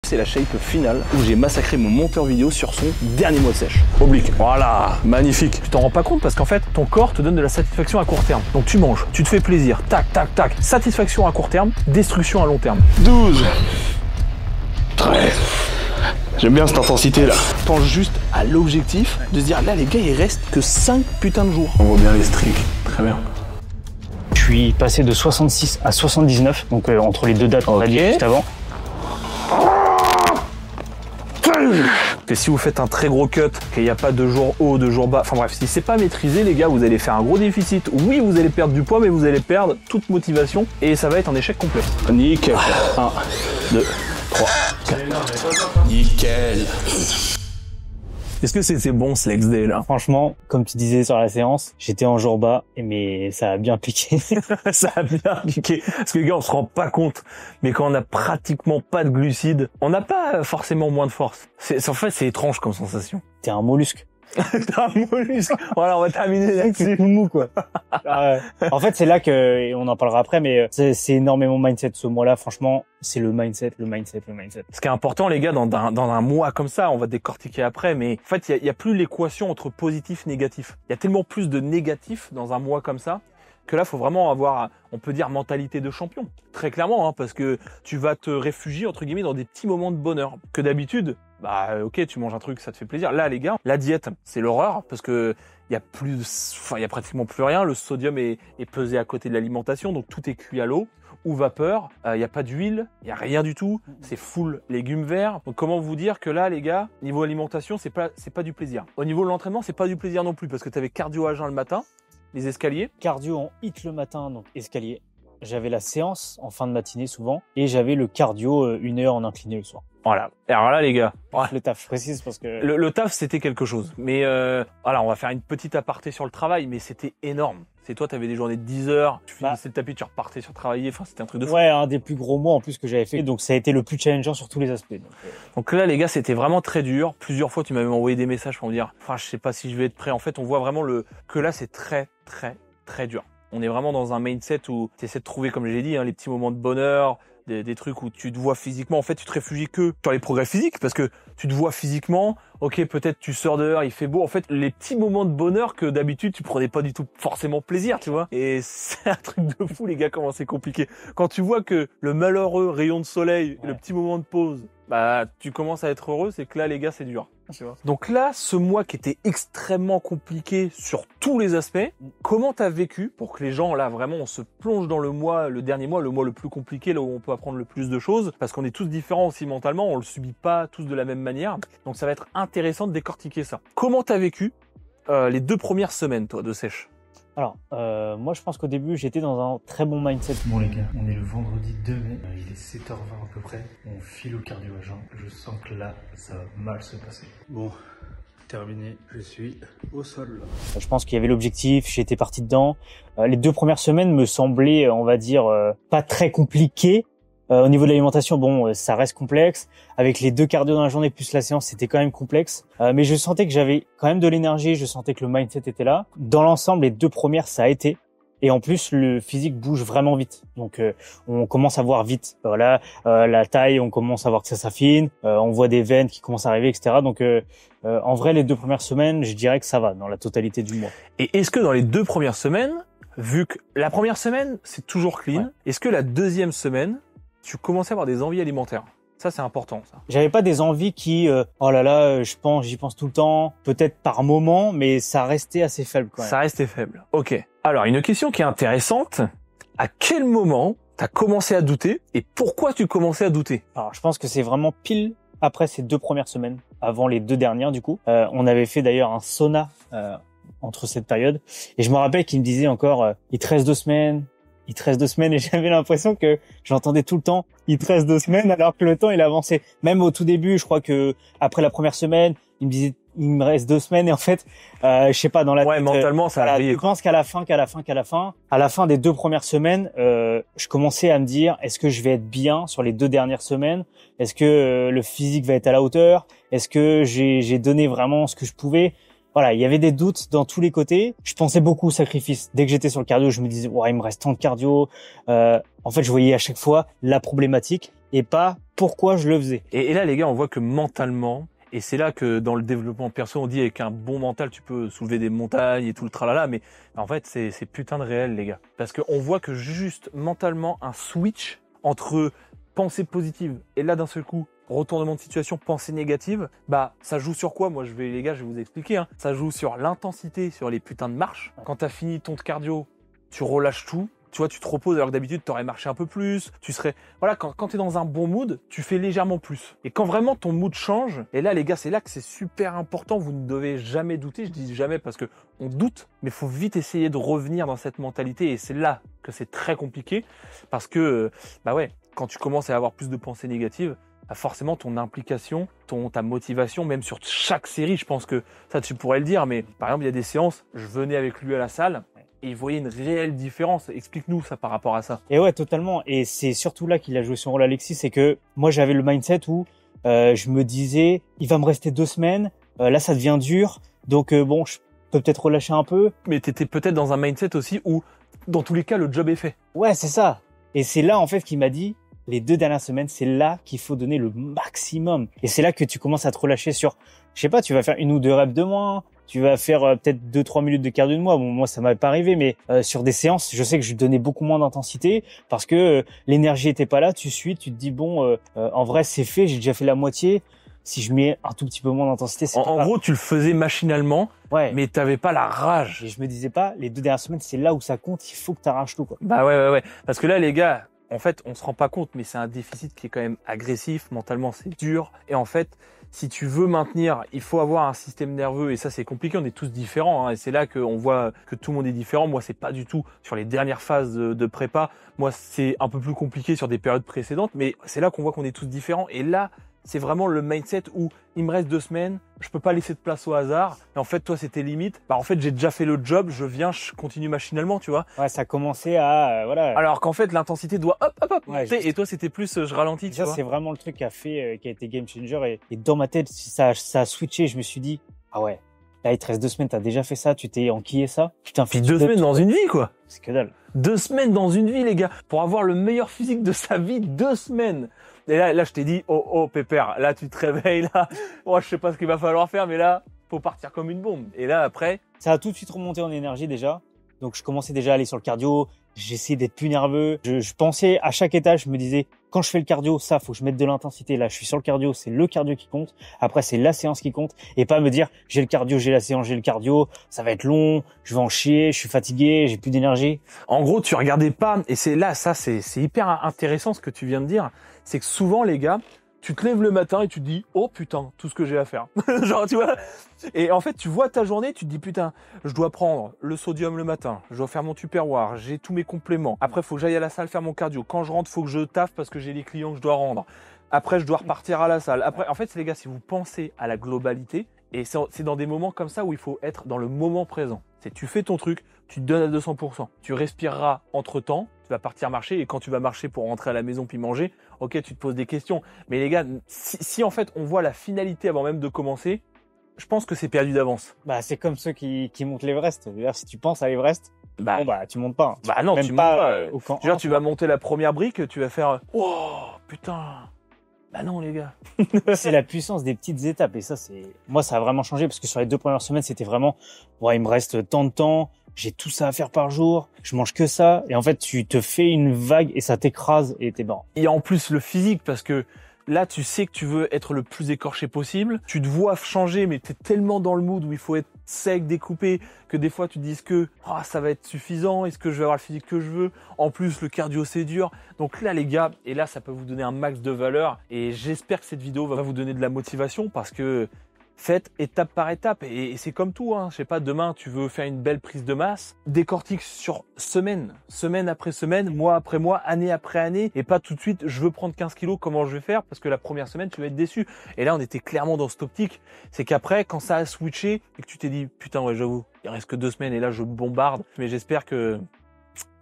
C'est la shape finale où j'ai massacré mon monteur vidéo sur son dernier mois de sèche. Oblique. Voilà, magnifique. Tu t'en rends pas compte parce qu'en fait, ton corps te donne de la satisfaction à court terme. Donc tu manges, tu te fais plaisir, tac, tac, tac. Satisfaction à court terme, destruction à long terme. 12. 13. J'aime bien cette intensité là. Pense juste à l'objectif de se dire là les gars il reste que 5 putains de jours. On voit bien les streaks. Très bien. Je suis passé de 66 à 79, donc entre les deux dates qu'on a dit juste avant. Et si vous faites un très gros cut, qu'il n'y a pas de jour haut, de jour bas, enfin bref, si c'est pas maîtrisé les gars, vous allez faire un gros déficit. Oui, vous allez perdre du poids, mais vous allez perdre toute motivation et ça va être un échec complet. Nickel. 1, 2, 3, 4. Nickel. Est-ce que c'est bon ce Lex Day là? Franchement, comme tu disais sur la séance, j'étais en jour bas, mais ça a bien piqué. Ça a bien piqué. Parce que les gars, on se rend pas compte, mais quand on a pratiquement pas de glucides, on n'a pas forcément moins de force. En fait, c'est étrange comme sensation. T'es un mollusque. T'as un mollusque. Voilà, on va terminer là-dessus. C'est mou, quoi. En fait, c'est là que, et on en parlera après, mais c'est énormément mindset ce mois-là. Franchement, c'est le mindset. Ce qui est important, les gars, dans un mois comme ça, on va décortiquer après, mais en fait, il y a plus l'équation entre positif et négatif. Il y a tellement plus de négatifs dans un mois comme ça que là, faut vraiment avoir, on peut dire, mentalité de champion. Très clairement, hein, parce que tu vas te réfugier, entre guillemets, dans des petits moments de bonheur. Que d'habitude, bah, ok, tu manges un truc, ça te fait plaisir. Là, les gars, la diète, c'est l'horreur, parce que il y a pratiquement plus rien. Le sodium est pesé à côté de l'alimentation, donc tout est cuit à l'eau ou vapeur. Il y a pas d'huile, il y a rien du tout. C'est full légumes verts. Donc comment vous dire que là, les gars, niveau alimentation, c'est pas du plaisir. Au niveau de l'entraînement, c'est pas du plaisir non plus, parce que tu avais cardio à jeun le matin. Les escaliers. Cardio en hit le matin, donc escalier. J'avais la séance en fin de matinée souvent et j'avais le cardio 1 heure en incliné le soir. Voilà. Et alors là, les gars. Le taf, je précise parce que... Le taf, c'était quelque chose. Mais voilà, on va faire une petite aparté sur le travail, mais c'était énorme. C'est toi, t'avais des journées de 10 heures, tu finissais le tapis, tu repartais sur travailler. Enfin, c'était un truc de fou. Ouais, un des plus gros mois en plus que j'avais fait. Donc ça a été le plus challengeant sur tous les aspects. Donc là, les gars, c'était vraiment très dur. Plusieurs fois, tu m'avais envoyé des messages pour me dire, enfin, je sais pas si je vais être prêt. En fait, on voit vraiment que là, c'est très dur. On est vraiment dans un mindset où tu essaies de trouver, comme j'ai dit, hein, les petits moments de bonheur, des trucs où tu te vois physiquement. En fait, tu te réfugies que sur les progrès physiques parce que tu te vois physiquement. Ok, peut-être tu sors dehors, il fait beau. En fait, les petits moments de bonheur que d'habitude tu prenais pas du tout forcément plaisir, tu vois. Et c'est un truc de fou, les gars, comment c'est compliqué. Quand tu vois que le malheureux rayon de soleil, le petit moment de pause, bah, tu commences à être heureux, c'est que là, les gars, c'est dur. Tu vois. Donc là, ce mois qui était extrêmement compliqué sur tous les aspects, comment t'as vécu pour que les gens, là, vraiment, on se plonge dans le dernier mois, le mois le plus compliqué, là où on peut apprendre le plus de choses, parce qu'on est tous différents aussi mentalement, on le subit pas tous de la même manière. Donc ça va être intéressant de décortiquer ça. Comment t'as vécu les 2 premières semaines, toi, de sèche? Alors, moi je pense qu'au début j'étais dans un très bon mindset. Bon les gars, on est le vendredi 2 mai, il est 7h20 à peu près, on file au cardio à jeun, je sens que là ça va mal se passer. Bon, terminé, je suis au sol. Je pense qu'il y avait l'objectif, j'étais parti dedans. Les 2 premières semaines me semblaient, on va dire, pas très compliquées. Au niveau de l'alimentation, bon, ça reste complexe. Avec les 2 cardio dans la journée plus la séance, c'était quand même complexe. Mais je sentais que j'avais quand même de l'énergie, je sentais que le mindset était là. Dans l'ensemble, les 2 premières, ça a été. Et en plus, le physique bouge vraiment vite. Donc, on commence à voir vite. Voilà, la taille, on commence à voir que ça s'affine. On voit des veines qui commencent à arriver, etc. Donc, en vrai, les 2 premières semaines, je dirais que ça va dans la totalité du mois. Et est-ce que dans les 2 premières semaines, vu que la première semaine, c'est toujours clean, est-ce que la deuxième semaine, tu commençais à avoir des envies alimentaires? Ça, c'est important, ça. J'avais pas des envies qui, oh là là, j'y pense tout le temps, peut-être par moment, mais ça restait assez faible quand même. Ça restait faible. Ok. Alors, une question qui est intéressante. À quel moment t'as commencé à douter et pourquoi tu commençais à douter? Alors, je pense que c'est vraiment pile après ces 2 premières semaines, avant les 2 dernières du coup. On avait fait d'ailleurs un sauna entre cette période et je me rappelle qu'il me disait encore, il te reste 2 semaines. Il te reste 2 semaines et j'avais l'impression que j'entendais tout le temps il te reste 2 semaines alors que le temps il avançait. Même au tout début, je crois que après la première semaine, il me disait il me reste 2 semaines et en fait, je sais pas dans la tête, mentalement ça arrive. Je pense qu'à la fin des 2 premières semaines, je commençais à me dire est-ce que je vais être bien sur les 2 dernières semaines? Est-ce que le physique va être à la hauteur? Est-ce que j'ai donné vraiment ce que je pouvais? Voilà, il y avait des doutes dans tous les côtés. Je pensais beaucoup au sacrifice. Dès que j'étais sur le cardio, je me disais, ouais, il me reste tant de cardio. En fait, je voyais à chaque fois la problématique et pas pourquoi je le faisais. Et là, les gars, on voit que mentalement, et c'est là que dans le développement perso, on dit avec un bon mental, tu peux soulever des montagnes et tout le tralala, mais en fait, c'est putain de réel, les gars. Parce qu'on voit que juste mentalement, un switch entre pensée positive et là, d'un seul coup, retournement de situation, pensée négative, bah ça joue sur quoi? Moi, les gars, je vais vous expliquer. Hein. Ça joue sur l'intensité, sur les putains de marches. Quand t'as fini ton cardio, tu relâches tout. Tu vois, tu te reposes alors que d'habitude, t'aurais marché un peu plus. Tu serais... Voilà, quand t'es dans un bon mood, tu fais légèrement plus. Et quand vraiment ton mood change, et là, les gars, c'est là que c'est super important. Vous ne devez jamais douter. Je dis jamais parce que on doute, mais faut vite essayer de revenir dans cette mentalité. Et c'est là que c'est très compliqué parce que, bah ouais, quand tu commences à avoir plus de pensées négatives, bah forcément ton implication, ta motivation, même sur chaque série, je pense que ça tu pourrais le dire, mais par exemple il y a des séances, je venais avec lui à la salle et il voyait une réelle différence. Explique-nous ça par rapport à ça. Et ouais, totalement. Et c'est surtout là qu'il a joué son rôle, Alexis, c'est que moi j'avais le mindset où je me disais, il va me rester 2 semaines, là ça devient dur, donc bon, je peux peut-être relâcher un peu. Mais t'étais peut-être dans un mindset aussi où, dans tous les cas, le job est fait. Ouais, c'est ça. Et c'est là en fait qu'il m'a dit, les 2 dernières semaines, c'est là qu'il faut donner le maximum. Et c'est là que tu commences à te relâcher sur, je sais pas, tu vas faire 1 ou 2 reps de moins, tu vas faire peut-être 2-3 minutes de cardio de moins. Bon, moi, ça m'avait pas arrivé, mais sur des séances, je sais que je donnais beaucoup moins d'intensité parce que l'énergie était pas là. Tu suis, tu te dis, bon, en vrai, c'est fait, j'ai déjà fait la moitié. Si je mets un tout petit peu moins d'intensité, c'est en gros, tu le faisais machinalement, ouais. Mais t'avais pas la rage. Et je me disais pas, les 2 dernières semaines, c'est là où ça compte, il faut que t'arraches tout, quoi. Bah ouais. Parce que là, les gars, en fait, on se rend pas compte, mais c'est un déficit qui est quand même agressif. Mentalement, c'est dur. Et en fait, si tu veux maintenir, il faut avoir un système nerveux. Et ça, c'est compliqué. On est tous différents. Hein, et c'est là qu'on voit que tout le monde est différent. Moi, c'est pas du tout sur les dernières phases de prépa. Moi, c'est un peu plus compliqué sur des périodes précédentes. Mais c'est là qu'on voit qu'on est tous différents. Et là, c'est vraiment le mindset où il me reste 2 semaines, je peux pas laisser de place au hasard. Et en fait, toi, c'était limite. Bah, en fait, j'ai déjà fait le job, je viens, je continue machinalement, tu vois. Ouais, ça commençait à, voilà. Alors qu'en fait, l'intensité doit hop, Ouais, monter. Et toi, c'était plus, je ralentis, tu ça, vois. c'est vraiment le truc qui a fait, qui a été game changer. Et dans ma tête, ça a switché. Je me suis dit, ah ouais, là, il te reste 2 semaines, t'as déjà fait ça, tu t'es enquillé ça. Putain, Puis 2 semaines dans une vie, quoi. C'est que dalle. 2 semaines dans une vie, les gars. Pour avoir le meilleur physique de sa vie, 2 semaines. Et là, je t'ai dit, oh, pépère, là, tu te réveilles, là. Moi, je sais pas ce qu'il va falloir faire, mais là, faut partir comme une bombe. Et là, après. Ça a tout de suite remonté en énergie, déjà. Donc, je commençais déjà à aller sur le cardio. J'essayais d'être plus nerveux. Je pensais à chaque étage, je me disais, quand je fais le cardio, ça, faut que je mette de l'intensité. Là, je suis sur le cardio, c'est le cardio qui compte. Après, c'est la séance qui compte. Et pas me dire, j'ai le cardio, j'ai la séance, j'ai le cardio. Ça va être long, je vais en chier, je suis fatigué, j'ai plus d'énergie. En gros, tu regardais pas. Et c'est là, ça, c'est hyper intéressant ce que tu viens de dire. C'est que souvent, les gars, tu te lèves le matin et tu te dis, oh putain, tout ce que j'ai à faire. Genre, tu vois. Et en fait, tu vois ta journée, tu te dis, putain, je dois prendre le sodium le matin, je dois faire mon tupperware, j'ai tous mes compléments. Après, faut que j'aille à la salle faire mon cardio. Quand je rentre, faut que je taffe parce que j'ai les clients que je dois rendre. Après, je dois repartir à la salle. Après, en fait, les gars, si vous pensez à la globalité, et c'est dans des moments comme ça où il faut être dans le moment présent. C'est tu fais ton truc, tu te donnes à 200%. Tu respireras entre-temps, tu vas partir marcher et quand tu vas marcher pour rentrer à la maison puis manger, ok, tu te poses des questions. Mais les gars, si en fait on voit la finalité avant même de commencer, je pense que c'est perdu d'avance. Bah, c'est comme ceux qui montent l'Everest. D'ailleurs, si tu penses à l'Everest, Bah, bon, bah, tu montes pas. bah non, Même tu montes pas, pas. au camp Genre, 1, tu vas monter la première brique, tu vas faire oh putain. Bah non les gars. C'est la puissance des petites étapes et ça moi ça a vraiment changé parce que sur les 2 premières semaines c'était vraiment ouais, il me reste tant de temps, j'ai tout ça à faire par jour, je mange que ça et en fait tu te fais une vague et ça t'écrase et t'es mort. Il y a en plus le physique parce que là tu sais que tu veux être le plus écorché possible, tu te vois changer mais t'es tellement dans le mood où il faut être sec, découpé que des fois tu te dis que ça va être suffisant, est-ce que je vais avoir le physique que je veux, en plus le cardio c'est dur. Donc là les gars, et là ça peut vous donner un max de valeur et j'espère que cette vidéo va vous donner de la motivation parce que faites étape par étape et c'est comme tout, hein. Je sais pas, demain tu veux faire une belle prise de masse, décortique sur semaine après semaine, mois après mois, année après année et pas tout de suite je veux prendre 15 kilos, comment je vais faire parce que la première semaine tu vas être déçu. Et là on était clairement dans cette optique, c'est qu'après quand ça a switché et que tu t'es dit putain ouais j'avoue, il reste que 2 semaines et là je bombarde, mais j'espère que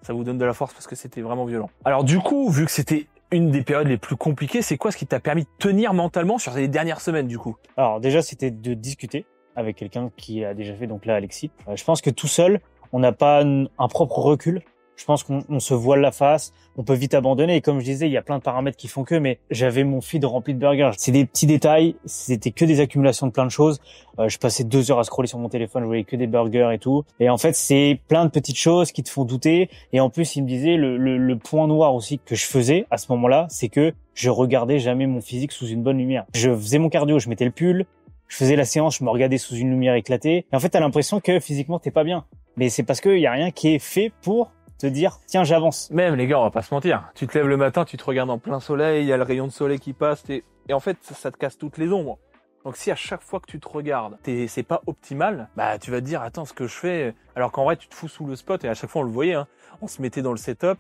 ça vous donne de la force parce que c'était vraiment violent. Alors du coup, vu que c'était une des périodes les plus compliquées, c'est quoi ce qui t'a permis de tenir mentalement sur les dernières semaines du coup? Alors déjà c'était de discuter avec quelqu'un qui a déjà fait, donc là Alexis. Je pense que tout seul on n'a pas un propre recul Je pense qu'on se voile la face, on peut vite abandonner. Et comme je disais, il y a plein de paramètres qui font que, mais j'avais mon feed rempli de burgers. C'est des petits détails, c'était que des accumulations de plein de choses. Je passais 2 heures à scroller sur mon téléphone, je voyais que des burgers et tout. Et en fait, c'est plein de petites choses qui te font douter. Et en plus, il me disait le point noir aussi que je faisais à ce moment-là, c'est que je regardais jamais mon physique sous une bonne lumière. Je faisais mon cardio, je mettais le pull, je faisais la séance, je me regardais sous une lumière éclatée. Et en fait, t'as l'impression que physiquement, t'es pas bien. Mais c'est parce qu'il y a rien qui est fait pour te dire tiens j'avance. Même les gars, on va pas se mentir, tu te lèves le matin, tu te regardes en plein soleil, il y a le rayon de soleil qui passe et en fait ça te casse toutes les ombres. Donc si à chaque fois que tu te regardes, c'est pas optimal, bah tu vas te dire attends ce que je fais, alors qu'en vrai tu te fous sous le spot et à chaque fois on le voyait, hein. On se mettait dans le setup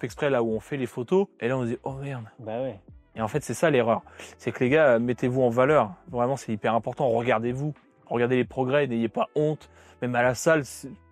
exprès là où on fait les photos et là on se dit oh merde. Bah ouais. Et en fait c'est ça l'erreur, c'est que les gars mettez-vous en valeur, vraiment c'est hyper important, regardez-vous, regardez les progrès, n'ayez pas honte, même à la salle.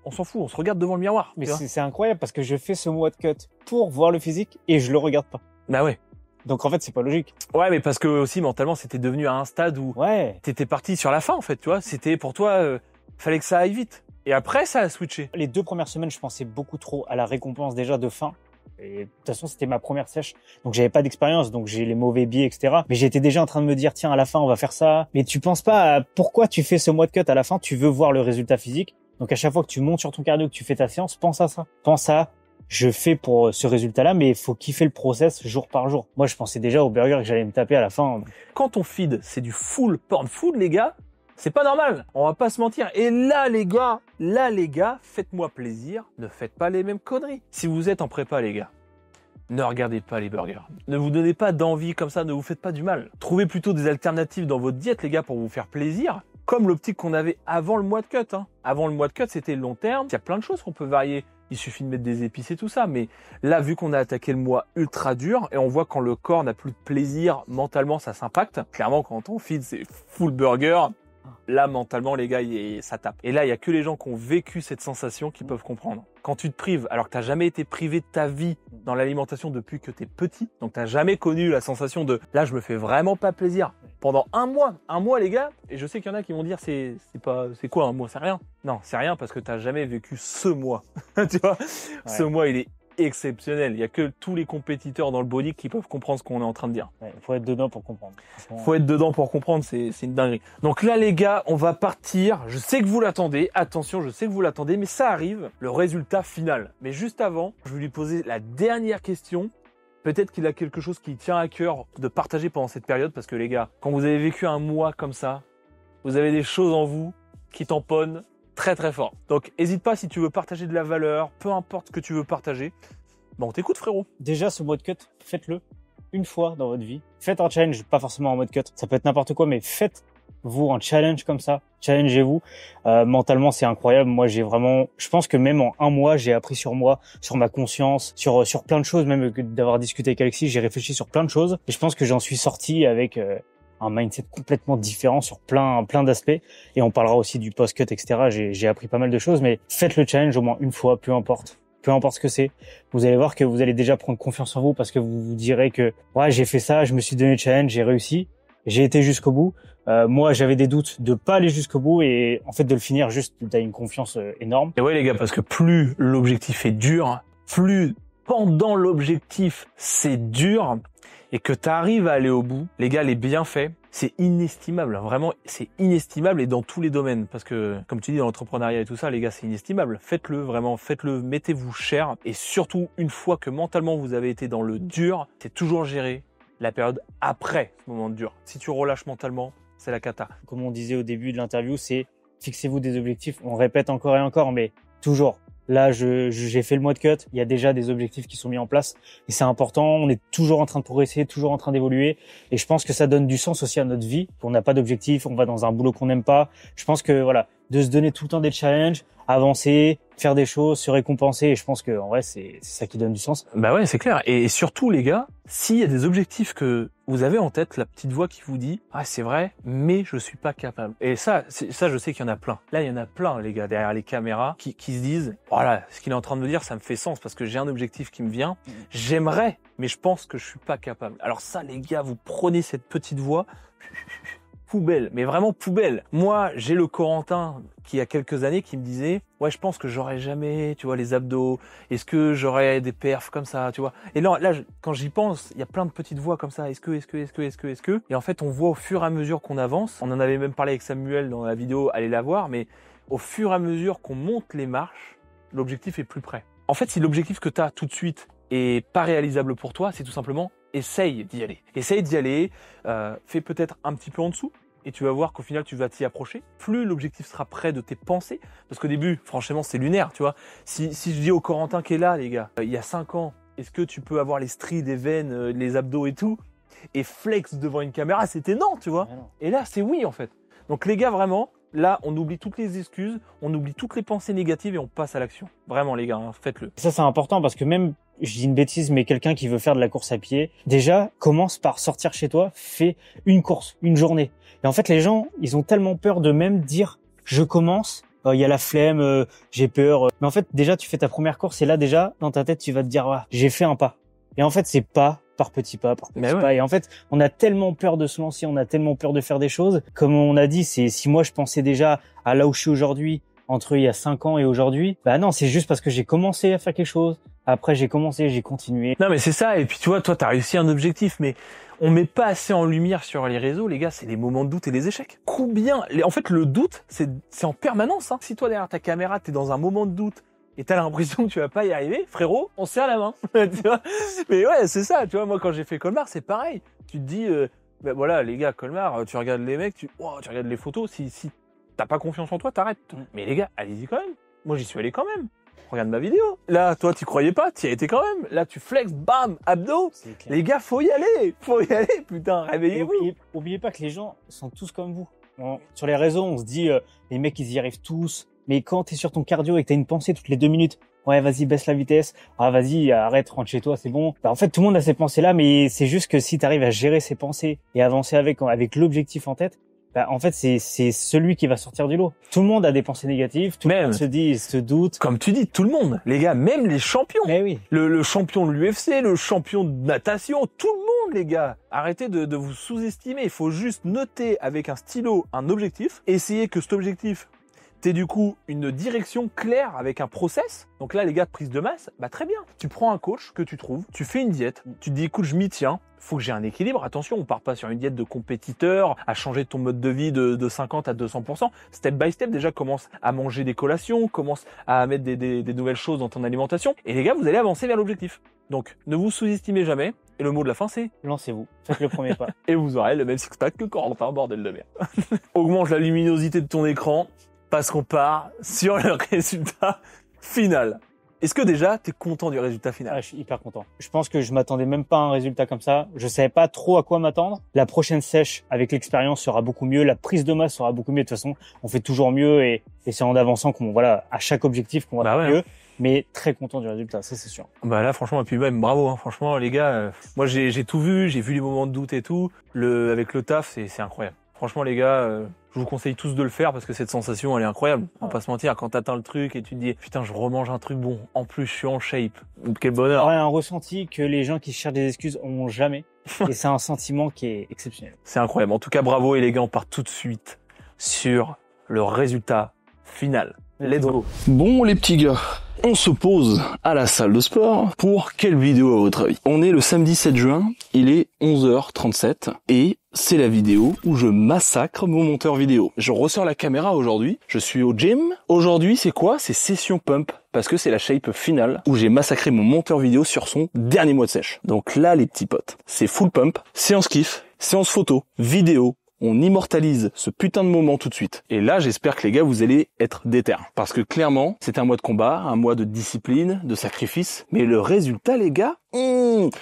On s'en fout, on se regarde devant le miroir. Mais c'est incroyable parce que je fais ce WOD cut pour voir le physique et je le regarde pas. Bah ouais. Donc en fait, c'est pas logique. Ouais, mais parce que aussi mentalement, c'était devenu à un stade où t'étais parti sur la fin en fait, tu vois. C'était pour toi, fallait que ça aille vite. Et après, ça a switché. Les 2 premières semaines, je pensais beaucoup trop à la récompense déjà de fin. Et de toute façon, c'était ma première sèche. Donc j'avais pas d'expérience, donc j'ai les mauvais biais, etc. Mais j'étais déjà en train de me dire, tiens, à la fin, on va faire ça. Mais tu penses pas à pourquoi tu fais ce WOD cut à la fin, tu veux voir le résultat physique. Donc à chaque fois que tu montes sur ton cardio, que tu fais ta séance, pense à ça. Pense à, je fais pour ce résultat-là, mais il faut kiffer le process jour par jour. Moi, je pensais déjà au burger que j'allais me taper à la fin. Quand ton feed, c'est du full porn food, les gars, c'est pas normal. On va pas se mentir. Et là, les gars, faites-moi plaisir. Ne faites pas les mêmes conneries. Si vous êtes en prépa, les gars, ne regardez pas les burgers. Ne vous donnez pas d'envie comme ça, ne vous faites pas du mal. Trouvez plutôt des alternatives dans votre diète, les gars, pour vous faire plaisir. Comme l'optique qu'on avait avant le mois de cut. Hein. Avant le mois de cut, c'était le long terme. Il y a plein de choses qu'on peut varier. Il suffit de mettre des épices et tout ça. Mais là, vu qu'on a attaqué le mois ultra dur, et on voit quand le corps n'a plus de plaisir, mentalement, ça s'impacte. Clairement, quand on feed, c'est full burger. Là, mentalement, les gars, ça tape. Et là, il y a que les gens qui ont vécu cette sensation qui peuvent comprendre. Quand tu te prives, alors que t'as jamais été privé de ta vie dans l'alimentation depuis que t'es petit, donc t'as jamais connu la sensation de là, je me fais vraiment pas plaisir pendant un mois, les gars. Et je sais qu'il y en a qui vont dire c'est quoi un mois, c'est rien. Non, c'est rien parce que t'as jamais vécu ce mois. Tu vois, ce mois, il est exceptionnel. Il y a que tous les compétiteurs dans le body qui peuvent comprendre ce qu'on est en train de dire. Ouais, faut être dedans pour comprendre. Faut être dedans pour comprendre, c'est une dinguerie. Donc là, les gars, on va partir. Je sais que vous l'attendez. Attention, je sais que vous l'attendez, mais ça arrive, le résultat final. Mais juste avant, je vais lui poser la dernière question. Peut-être qu'il a quelque chose qui tient à cœur de partager pendant cette période, parce que les gars, quand vous avez vécu un mois comme ça, vous avez des choses en vous qui tamponnent très très fort. Donc hésite pas si tu veux partager de la valeur, peu importe ce que tu veux partager. Bon, on t'écoute frérot. Déjà ce WOD cut, faites-le une fois dans votre vie. Faites un challenge, pas forcément en mode cut. Ça peut être n'importe quoi, mais faites-vous un challenge comme ça. Challengez-vous. Mentalement, c'est incroyable. Moi, je pense que même en un mois, j'ai appris sur moi, sur ma conscience, sur plein de choses. Même d'avoir discuté avec Alexis, j'ai réfléchi sur plein de choses. Et je pense que j'en suis sorti avec un mindset complètement différent sur plein d'aspects. Et on parlera aussi du post-cut, etc. J'ai appris pas mal de choses, mais faites le challenge au moins une fois, peu importe ce que c'est. Vous allez voir que vous allez déjà prendre confiance en vous parce que vous vous direz que ouais, j'ai fait ça, je me suis donné le challenge, j'ai réussi, j'ai été jusqu'au bout. Moi, j'avais des doutes de pas aller jusqu'au bout et en fait de le finir juste, t'as une confiance énorme. Et ouais les gars, parce que plus l'objectif est dur, plus pendant l'objectif c'est dur, et que tu arrives à aller au bout, les gars, les bienfaits, c'est inestimable. Vraiment, c'est inestimable et dans tous les domaines. Parce que, comme tu dis, dans l'entrepreneuriat et tout ça, les gars, c'est inestimable. Faites-le, vraiment, faites-le, mettez-vous cher. Et surtout, une fois que mentalement vous avez été dans le dur, c'est toujours gérer la période après ce moment de dur. Si tu relâches mentalement, c'est la cata. Comme on disait au début de l'interview, c'est fixez-vous des objectifs. On répète encore et encore, mais toujours. Là, j'ai fait le mois de cut. Il y a déjà des objectifs qui sont mis en place et c'est important. On est toujours en train de progresser, toujours en train d'évoluer. Et je pense que ça donne du sens aussi à notre vie. On n'a pas d'objectif, on va dans un boulot qu'on n'aime pas. Je pense que voilà, de se donner tout le temps des challenges, avancer, faire des choses, se récompenser. Et je pense que en vrai, c'est ça qui donne du sens. Bah ouais, c'est clair. Et surtout, les gars, s'il y a des objectifs que vous avez en tête, la petite voix qui vous dit « Ah, c'est vrai, mais je suis pas capable. » Et ça, je sais qu'il y en a plein. Là, il y en a plein, les gars, derrière les caméras, qui se disent « Voilà, ce qu'il est en train de me dire, ça me fait sens parce que j'ai un objectif qui me vient. J'aimerais, mais je pense que je suis pas capable. » Alors ça, les gars, vous prenez cette petite voix, poubelle, mais vraiment poubelle. Moi, j'ai le Corentin qui, il y a quelques années, qui me disait, ouais, je pense que j'aurais jamais, tu vois, les abdos. Est-ce que j'aurais des perfs comme ça, tu vois? Et là, quand j'y pense, il y a plein de petites voix comme ça. Est-ce que? Et en fait, on voit au fur et à mesure qu'on avance. On en avait même parlé avec Samuel dans la vidéo, allez la voir, mais au fur et à mesure qu'on monte les marches, l'objectif est plus près. En fait, si l'objectif que tu as tout de suite est pas réalisable pour toi, c'est tout simplement essaye d'y aller. Essaye d'y aller, fais peut-être un petit peu en dessous, et tu vas voir qu'au final, tu vas t'y approcher. Plus l'objectif sera près de tes pensées, parce qu'au début, franchement, c'est lunaire, tu vois. Si je dis au Corentin qui est là, les gars, il y a 5 ans, est-ce que tu peux avoir les stries des veines, les abdos et tout, et flex devant une caméra, c'était non, tu vois. Et là, c'est oui, en fait. Donc les gars, vraiment, là, on oublie toutes les excuses, on oublie toutes les pensées négatives et on passe à l'action. Vraiment, les gars, hein, faites-le. Ça, c'est important parce que même, je dis une bêtise, mais quelqu'un qui veut faire de la course à pied, déjà, commence par sortir chez toi, fais une course, une journée. Et en fait, les gens, ils ont tellement peur de même dire, je commence, il y a la flemme, j'ai peur. Mais en fait, déjà, tu fais ta première course et là, déjà, dans ta tête, tu vas te dire, ah, j'ai fait un pas. Et en fait, c'est pas par petits pas, par petits pas. Et en fait, on a tellement peur de se lancer, on a tellement peur de faire des choses. Comme on a dit, c'est si moi je pensais déjà à là où je suis aujourd'hui, entre il y a 5 ans et aujourd'hui, bah non, c'est juste parce que j'ai commencé à faire quelque chose. Après, j'ai continué. Non, mais c'est ça. Et puis, tu vois, toi, t'as réussi un objectif, mais on met pas assez en lumière sur les réseaux, les gars, c'est les moments de doute et les échecs. Combien, en fait, le doute, c'est en permanence, hein. Si toi, derrière ta caméra, t'es dans un moment de doute, et t'as l'impression que tu vas pas y arriver, frérot, on se serre la main. Tu vois, mais ouais, c'est ça, tu vois, moi quand j'ai fait Colmar, c'est pareil. Tu te dis, ben voilà, les gars, Colmar, tu regardes les mecs, tu regardes les photos, si t'as pas confiance en toi, t'arrêtes. Mais les gars, allez-y quand même. Moi, j'y suis allé quand même. Regarde ma vidéo. Là, toi, tu croyais pas, t'y as été quand même. Là, tu flexes, bam, abdos. Les gars, faut y aller, putain, réveillez-vous. Oubliez pas que les gens sont tous comme vous. Sur les réseaux, on se dit, les mecs, ils y arrivent tous. Mais quand t'es sur ton cardio et que t'as une pensée toutes les 2 minutes, ouais, vas-y, baisse la vitesse. Ah, vas-y, arrête, rentre chez toi, c'est bon. Bah, en fait, tout le monde a ces pensées-là, mais c'est juste que si t'arrives à gérer ces pensées et avancer avec l'objectif en tête, bah, en fait, c'est celui qui va sortir du lot. Tout le monde a des pensées négatives, tout le monde se dit, se doute. Comme tu dis, tout le monde. Les gars, même les champions. Mais oui. Le champion de l'UFC, le champion de natation, tout le monde, les gars. Arrêtez de vous sous-estimer. Il faut juste noter avec un stylo un objectif. Essayez que cet objectif t'es du coup une direction claire avec un process. Donc là, les gars, de prise de masse, bah très bien. Tu prends un coach que tu trouves, tu fais une diète, tu te dis, écoute, je m'y tiens, faut que j'ai un équilibre. Attention, on part pas sur une diète de compétiteur, à changer ton mode de vie de 50 à 200%. Step by step, déjà, commence à manger des collations, commence à mettre des nouvelles choses dans ton alimentation. Et les gars, vous allez avancer vers l'objectif. Donc, ne vous sous-estimez jamais. Et le mot de la fin, c'est lancez-vous, faites le premier pas. Et vous aurez le même six-pack que Corentin, bordel de merde. Augmente la luminosité de ton écran, parce qu'on part sur le résultat final. Est-ce que déjà, t'es content du résultat final? Je suis hyper content. Je pense que je m'attendais même pas à un résultat comme ça. Je savais pas trop à quoi m'attendre. La prochaine sèche, avec l'expérience, sera beaucoup mieux. La prise de masse sera beaucoup mieux. De toute façon, on fait toujours mieux et c'est en avançant qu'on, voilà, à chaque objectif qu'on va faire mieux. Mais très content du résultat, ça c'est sûr. Bah là, franchement, et puis même bravo, hein. Franchement, les gars, moi j'ai tout vu, j'ai vu les moments de doute et tout. Avec le taf, c'est incroyable. Franchement, les gars, je vous conseille tous de le faire parce que cette sensation, elle est incroyable. On va pas se mentir, quand t'atteins le truc et tu te dis, putain, je remange un truc bon. En plus, je suis en shape. Quel bonheur. Un ressenti que les gens qui cherchent des excuses ont jamais. Et c'est un sentiment qui est exceptionnel. C'est incroyable. En tout cas, bravo. Et les gars, on part tout de suite sur le résultat final. Let's go. Bon, les petits gars, on se pose à la salle de sport pour quelle vidéo à votre avis? On est le samedi 7 juin, il est 11h37 et c'est la vidéo où je massacre mon monteur vidéo. Je ressors la caméra aujourd'hui, je suis au gym. Aujourd'hui, c'est quoi? C'est session pump parce que c'est la shape finale où j'ai massacré mon monteur vidéo sur son dernier mois de sèche. Donc là, les petits potes, c'est full pump, séance kiff, séance photo, vidéo. On immortalise ce putain de moment tout de suite. Et là, j'espère que les gars, vous allez être déter. Parce que clairement, c'est un mois de combat, un mois de discipline, de sacrifice. Mais le résultat, les gars,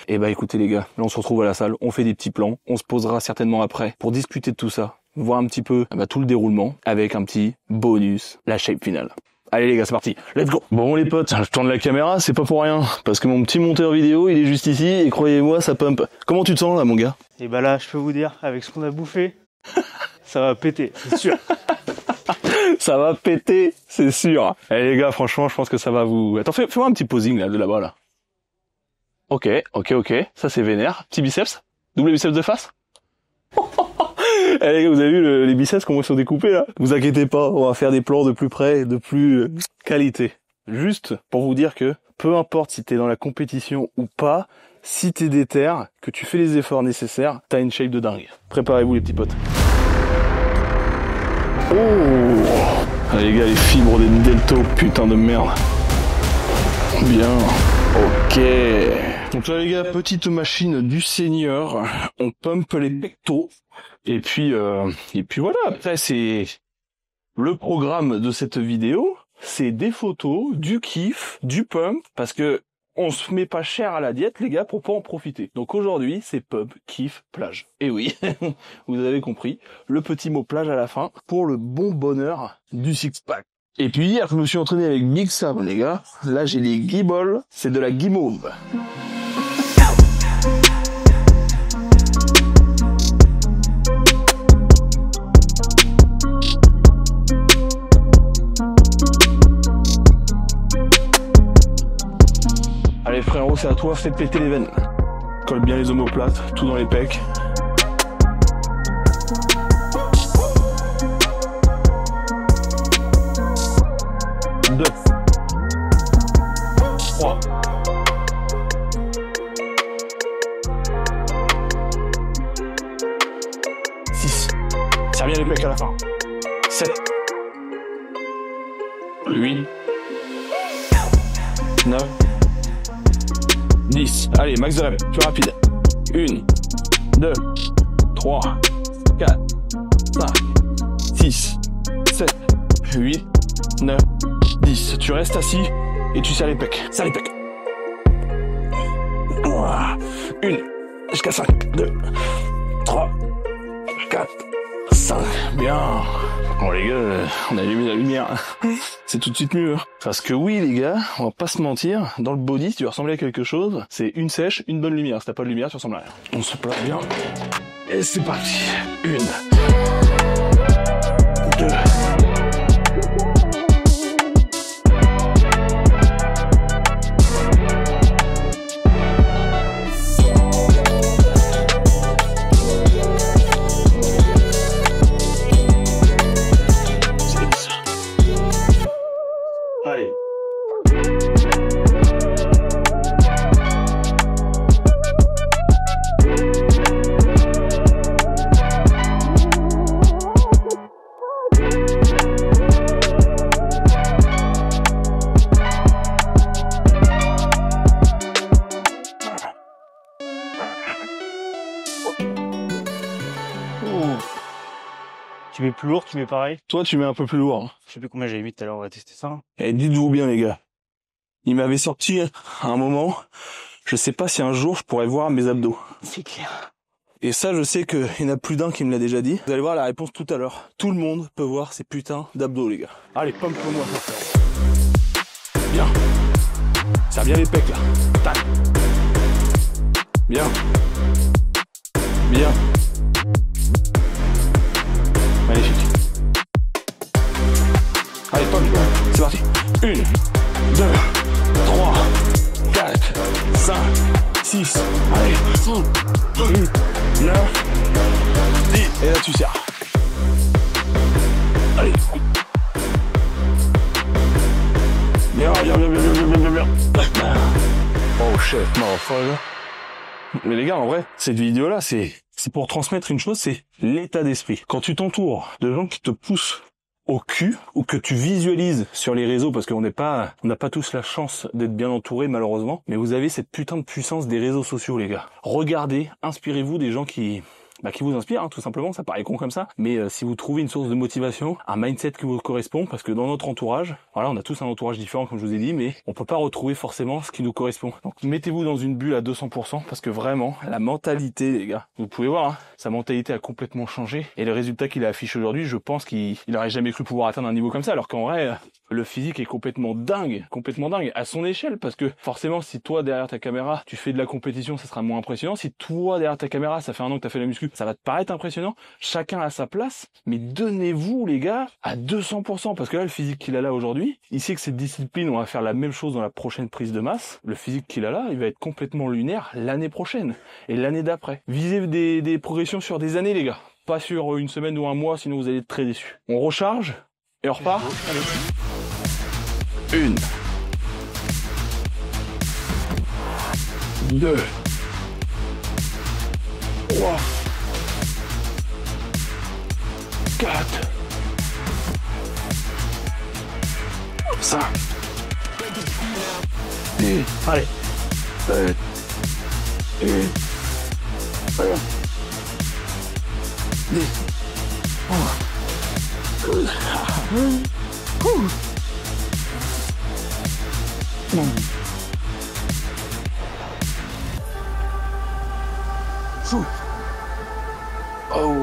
Eh bah écoutez les gars, là on se retrouve à la salle, on fait des petits plans. On se posera certainement après pour discuter de tout ça. Voir un petit peu tout le déroulement avec un petit bonus, la shape finale. Allez les gars, c'est parti, let's go. Bon les potes, je tourne la caméra, c'est pas pour rien. Parce que mon petit monteur vidéo, il est juste ici et croyez-moi, ça pump. Comment tu te sens là mon gars? Et bah là, je peux vous dire, avec ce qu'on a bouffé, ça va péter, c'est sûr. Ça va péter, c'est sûr. Allez les gars, franchement, je pense que ça va vous... Attends, fais-moi un petit posing là, de là-bas là. Ok. Ça c'est vénère. Petit biceps. Double biceps de face. Eh les gars, vous avez vu les biceps comment ils sont découpés là? Vous inquiétez pas, on va faire des plans de plus près, de plus qualité. Juste pour vous dire que peu importe si t'es dans la compétition ou pas, si t'es déter, que tu fais les efforts nécessaires, t'as une shape de dingue. Préparez-vous les petits potes. Oh allez les gars, les fibres des deltos, putain de merde. Bien, ok. Donc là les gars, petite machine du seigneur, on pump les pectoraux. Et puis voilà, après c'est le programme de cette vidéo, c'est des photos, du kiff, du pump, parce que on se met pas cher à la diète les gars pour pas en profiter. Donc aujourd'hui c'est pump, kiff, plage. Et oui, vous avez compris, le petit mot plage à la fin pour le bon bonheur du six-pack. Et puis hier je me suis entraîné avec Big Sam les gars, là j'ai les guibolles, c'est de la guimauve. Allez frérot, c'est à toi, fais péter les veines. Colle bien les omoplates, tout dans les pecs. Deux. 3. 6. Serre bien les pecs à la fin. 7. 8. 9. 10. Allez, max de rep, plus rapide. 1, 2, 3, 4, 5, 6, 7, 8, 9, 10. Tu restes assis et tu serres les pecs. Serre les pecs. 1 jusqu'à 5. 2, 3, 4, 5. Bien. Bon les gars, on a allumé la lumière. C'est tout de suite mieux. Parce que oui les gars, on va pas se mentir, dans le body, si tu veux ressembler à quelque chose, c'est une sèche, une bonne lumière. Si t'as pas de lumière, tu ressembles à rien. On se place bien. Et c'est parti. 1. 2. Allez. Tu mets plus lourd, tu mets pareil. Toi, tu mets un peu plus lourd. Je sais plus combien j'avais mis tout à l'heure, on va tester ça. Et dites-vous bien les gars, il m'avait sorti à un moment, je sais pas si un jour je pourrais voir mes abdos. C'est clair. Et ça, je sais qu'il y en a plus d'un qui me l'a déjà dit. Vous allez voir la réponse tout à l'heure. Tout le monde peut voir ces putains d'abdos, les gars. Allez, pump-moi ça. Bien. Serre bien les pecs, là. Tac. Bien. Bien. Magnifique. Allez, pump. C'est parti. 1, 2, 3, 4, 5, 6. Allez. 8, 9, 10. Et là, tu serres. Allez. Bien, bien, bien, bien, bien, bien, bien, bien. Oh shit, motherfucker. Mais les gars, en vrai, cette vidéo-là, c'est pour transmettre une chose, c'est l'état d'esprit. Quand tu t'entoures de gens qui te poussent au cul, ou que tu visualises sur les réseaux, parce qu'on n'a pas tous la chance d'être bien entourés, malheureusement, mais vous avez cette putain de puissance des réseaux sociaux, les gars. Regardez, inspirez-vous des gens qui vous inspirent, hein, tout simplement, ça paraît con comme ça, mais si vous trouvez une source de motivation, un mindset qui vous correspond, parce que dans notre entourage, voilà, on a tous un entourage différent, comme je vous ai dit, mais on peut pas retrouver forcément ce qui nous correspond. Donc mettez-vous dans une bulle à 200%, parce que vraiment, la mentalité, les gars, vous pouvez voir, hein, sa mentalité a complètement changé, et le résultat qu'il a affiché aujourd'hui, je pense qu'il aurait jamais cru pouvoir atteindre un niveau comme ça, alors qu'en vrai, le physique est complètement dingue, à son échelle, parce que forcément, si toi, derrière ta caméra, tu fais de la compétition, ça sera moins impressionnant. Si toi, derrière ta caméra, ça fait un an que t'as fait la muscu, ça va te paraître impressionnant. Chacun a sa place, mais donnez-vous, les gars, à 200%, parce que là, le physique qu'il a là aujourd'hui, il sait que cette discipline, on va faire la même chose dans la prochaine prise de masse. Le physique qu'il a là, il va être complètement lunaire l'année prochaine, et l'année d'après. Visez des progressions sur des années, les gars. Pas sur une semaine ou un mois, sinon vous allez être très déçus. On recharge et on repart. Allez. 1, 2, 3, 4, 5, et allez, 7, et allez, 10, 11. Oh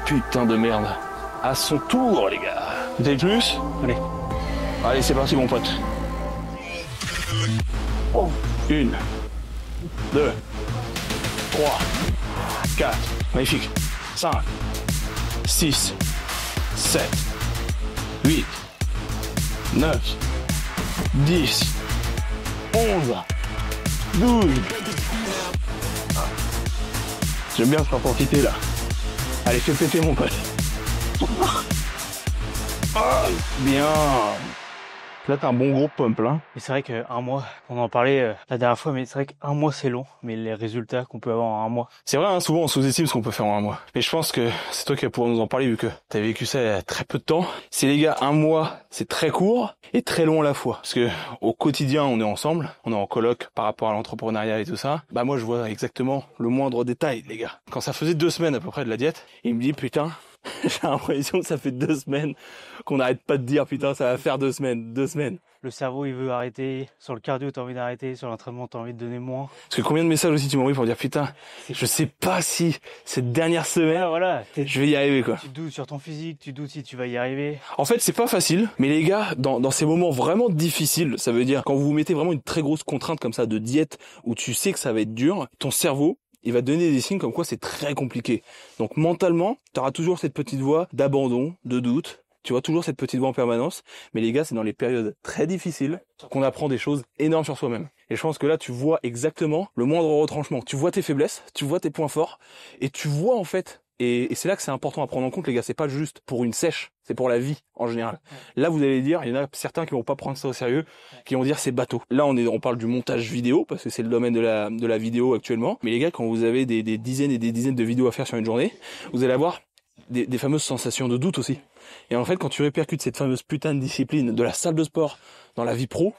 putain de merde. À son tour les gars. Vous avez plus? Allez. Allez c'est parti mon pote. 1, 2, 3, 4, magnifique. 5, 6, 7, 8, 9, 10, 11, 12. J'aime bien faire profiter là. Allez, fais péter mon pote. Ah, bien. Là, t'as un bon gros pump là. Et c'est vrai qu'un mois, on en parlait la dernière fois, mais c'est vrai qu'un mois c'est long, mais les résultats qu'on peut avoir en un mois. C'est vrai, hein, souvent on sous-estime ce qu'on peut faire en un mois. Mais je pense que c'est toi qui vas pouvoir nous en parler vu que t'as vécu ça il y a très peu de temps. C'est les gars, un mois, c'est très court et très long à la fois. Parce que au quotidien, on est ensemble, on est en coloc par rapport à l'entrepreneuriat et tout ça. Bah moi, je vois exactement le moindre détail, les gars. Quand ça faisait 2 semaines à peu près de la diète, il me dit putain, j'ai l'impression que ça fait 2 semaines qu'on n'arrête pas de dire putain ça va faire 2 semaines, 2 semaines. Le cerveau il veut arrêter, sur le cardio t'as envie d'arrêter, sur l'entraînement t'as envie de donner moins. Parce que combien de messages aussi tu m'as envoyé pour dire putain, je sais pas si cette dernière semaine, voilà, je vais y arriver quoi. Tu doutes sur ton physique, tu doutes si tu vas y arriver. En fait c'est pas facile, mais les gars, dans ces moments vraiment difficiles, ça veut dire quand vous vous mettez vraiment une très grosse contrainte comme ça de diète, où tu sais que ça va être dur, ton cerveau, il va te donner des signes comme quoi c'est très compliqué. Donc mentalement, tu auras toujours cette petite voix d'abandon, de doute. Tu vois toujours cette petite voix en permanence. Mais les gars, c'est dans les périodes très difficiles qu'on apprend des choses énormes sur soi-même. Et je pense que là, tu vois exactement le moindre retranchement. Tu vois tes faiblesses, tu vois tes points forts. Et tu vois en fait... Et c'est là que c'est important à prendre en compte, les gars. C'est pas juste pour une sèche, c'est pour la vie en général. Là, vous allez dire, il y en a certains qui vont pas prendre ça au sérieux, qui vont dire c'est bateau. Là, on parle du montage vidéo parce que c'est le domaine de la vidéo actuellement. Mais les gars, quand vous avez des dizaines et des dizaines de vidéos à faire sur une journée, vous allez avoir des fameuses sensations de doute aussi. Et en fait, quand tu répercutes cette fameuse putain de discipline de la salle de sport dans la vie pro,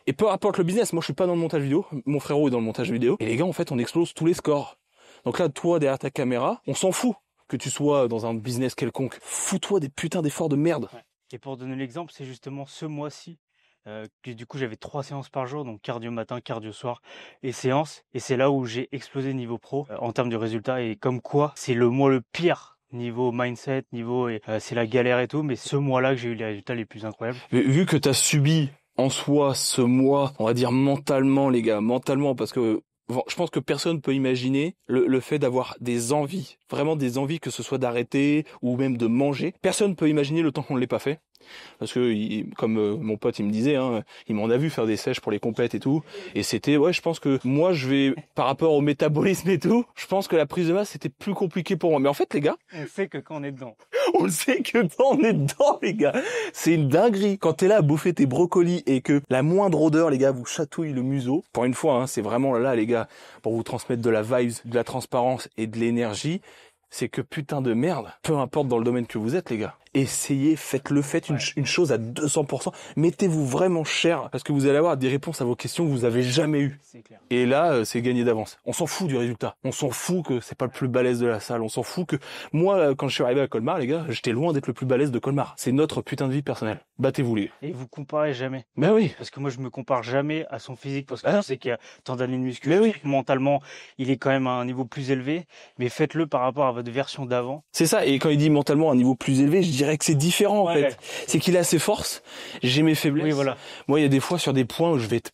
et peu importe le business, moi je suis pas dans le montage vidéo, mon frérot est dans le montage vidéo, et les gars, en fait, on explose tous les scores. Donc là, toi, derrière ta caméra, on s'en fout que tu sois dans un business quelconque. Fous-toi des putains d'efforts de merde. Ouais. Et pour donner l'exemple, c'est justement ce mois-ci que du coup j'avais 3 séances par jour, donc cardio matin, cardio soir et séance. Et c'est là où j'ai explosé niveau pro en termes de résultats. Et comme quoi, c'est le mois le pire niveau mindset, niveau c'est la galère et tout. Mais ce mois-là que j'ai eu les résultats les plus incroyables. Mais vu que t'as subi en soi ce mois, on va dire mentalement les gars, mentalement parce que je pense que personne peut imaginer le fait d'avoir des envies, vraiment des envies, que ce soit d'arrêter ou même de manger. Personne peut imaginer le temps qu'on ne l'ait pas fait. Parce que, comme mon pote il me disait, hein, il m'en a vu faire des sèches pour les compètes et tout. Et c'était, ouais, je pense que moi je vais, par rapport au métabolisme et tout, je pense que la prise de masse c'était plus compliqué pour moi. Mais en fait les gars, On sait que quand on est dedans. on le sait que quand on est dedans les gars, c'est une dinguerie. Quand t'es là à bouffer tes brocolis et que la moindre odeur les gars vous chatouille le museau. Pour une fois, hein, c'est vraiment là les gars, pour vous transmettre de la vibes, de la transparence et de l'énergie. C'est que putain de merde, peu importe dans le domaine que vous êtes les gars, essayez, faites-le, faites une chose à 200%, mettez-vous vraiment cher, parce que vous allez avoir des réponses à vos questions que vous avez jamais eues. C'est clair. Et là, c'est gagné d'avance. On s'en fout du résultat, on s'en fout que c'est pas le plus balèze de la salle, on s'en fout que... Moi, quand je suis arrivé à Colmar les gars, j'étais loin d'être le plus balèze de Colmar. C'est notre putain de vie personnelle. Battez-vous les gars. Et vous comparez jamais. Ben oui. Parce que moi je me compare jamais à son physique parce que je sais qu'il y a tant d'années de muscu. Mais oui. Mentalement, il est quand même à un niveau plus élevé, mais faites-le par rapport à votre version d'avant. C'est ça, et quand il dit mentalement à un niveau plus élevé, je dirais dirais que c'est différent en fait. C'est qu'il a ses forces, j'ai mes faiblesses. Oui, voilà. Moi, il y a des fois sur des points où je vais être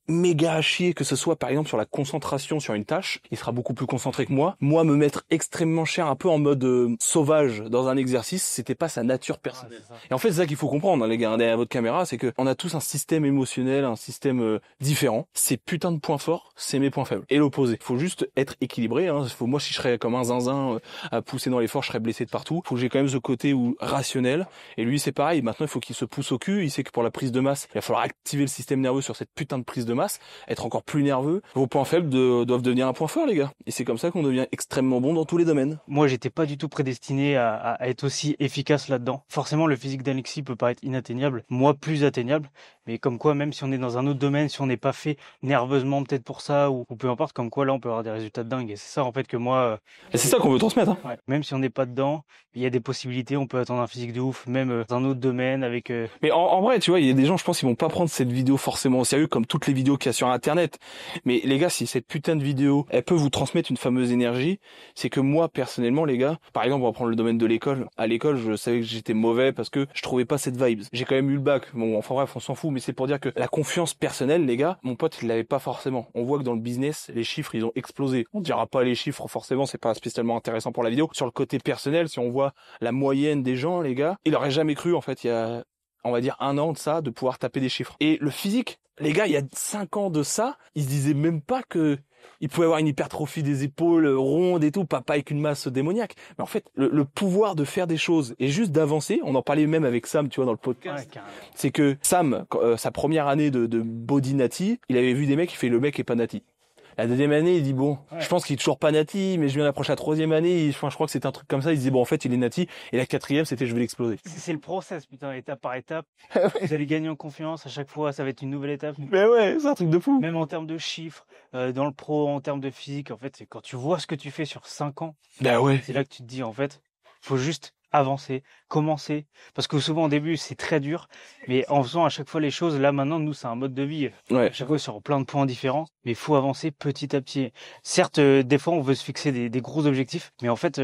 méga à chier, que ce soit par exemple sur la concentration sur une tâche, il sera beaucoup plus concentré que moi. Moi, me mettre extrêmement cher, un peu en mode sauvage dans un exercice, c'était pas sa nature personnelle. Et en fait, c'est ça qu'il faut comprendre, hein, les gars, derrière votre caméra, c'est que on a tous un système émotionnel, un système différent. Ces putains de points forts, c'est mes points faibles. Et l'opposé. Faut juste être équilibré. Hein. Moi, si je serais comme un zinzin à pousser dans l'effort, je serais blessé de partout. Faut que j'ai quand même ce côté rationnel. Et lui, c'est pareil. Maintenant, il faut qu'il se pousse au cul. Il sait que pour la prise de masse, il va falloir activer le système nerveux sur cette putain de prise de masse, être encore plus nerveux. Vos points faibles doivent devenir un point fort, les gars. Et c'est comme ça qu'on devient extrêmement bon dans tous les domaines. Moi, j'étais pas du tout prédestiné à être aussi efficace là-dedans. Forcément, le physique d'Alexis peut paraître inatteignable. Moi, plus atteignable. Mais comme quoi, même si on est dans un autre domaine, si on n'est pas fait nerveusement peut-être pour ça, ou peu importe, comme quoi là, on peut avoir des résultats de dingue. Et c'est ça, en fait, que moi... Et c'est ça qu'on veut transmettre. Hein. Ouais. Même si on n'est pas dedans, il y a des possibilités, on peut attendre un physique de ouf, même dans un autre domaine avec... Mais en vrai, tu vois, il y a des gens, je pense, ils vont pas prendre cette vidéo forcément au sérieux, comme toutes les vidéos qu'il y a sur Internet. Mais les gars, si cette putain de vidéo, elle peut vous transmettre une fameuse énergie, c'est que moi, personnellement, les gars, par exemple, on va prendre le domaine de l'école. À l'école, je savais que j'étais mauvais parce que je trouvais pas cette vibes. J'ai quand même eu le bac. Bon, enfin bref, on s'en fout, mais c'est pour dire que la confiance personnelle, les gars, mon pote, il l'avait pas forcément. On voit que dans le business, les chiffres, ils ont explosé. On dira pas les chiffres, forcément, c'est pas spécialement intéressant pour la vidéo. Sur le côté personnel, si on voit la moyenne des gens, les gars, il aurait jamais cru, en fait, il y a, on va dire, 1 an de ça, de pouvoir taper des chiffres. Et le physique, les gars, il y a 5 ans de ça, ils se disaient même pas que il pouvait avoir une hypertrophie des épaules rondes et tout, pas avec une masse démoniaque. Mais en fait, le pouvoir de faire des choses et juste d'avancer, on en parlait même avec Sam, tu vois, dans le podcast, c'est que Sam, sa première année de body nati, il avait vu des mecs, il fait le mec est pas nati. La deuxième année, il dit bon, je pense qu'il est toujours pas nati, mais je viens d'approcher la troisième année, je crois que c'était un truc comme ça, il disait bon en fait il est nati, et la quatrième c'était je vais l'exploser. C'est le process, putain, étape par étape. Vous allez gagner en confiance, à chaque fois ça va être une nouvelle étape. Mais ouais, c'est un truc de fou. Même en termes de chiffres, dans le pro, en termes de physique, en fait, c'est quand tu vois ce que tu fais sur 5 ans, Bah ouais. c'est là que tu te dis en fait, faut juste avancer, commencer, parce que souvent au début c'est très dur, mais en faisant à chaque fois les choses, là maintenant nous c'est un mode de vie, Ouais. à chaque fois sur plein de points différents, mais il faut avancer petit à petit. Certes, des fois on veut se fixer des gros objectifs, mais en fait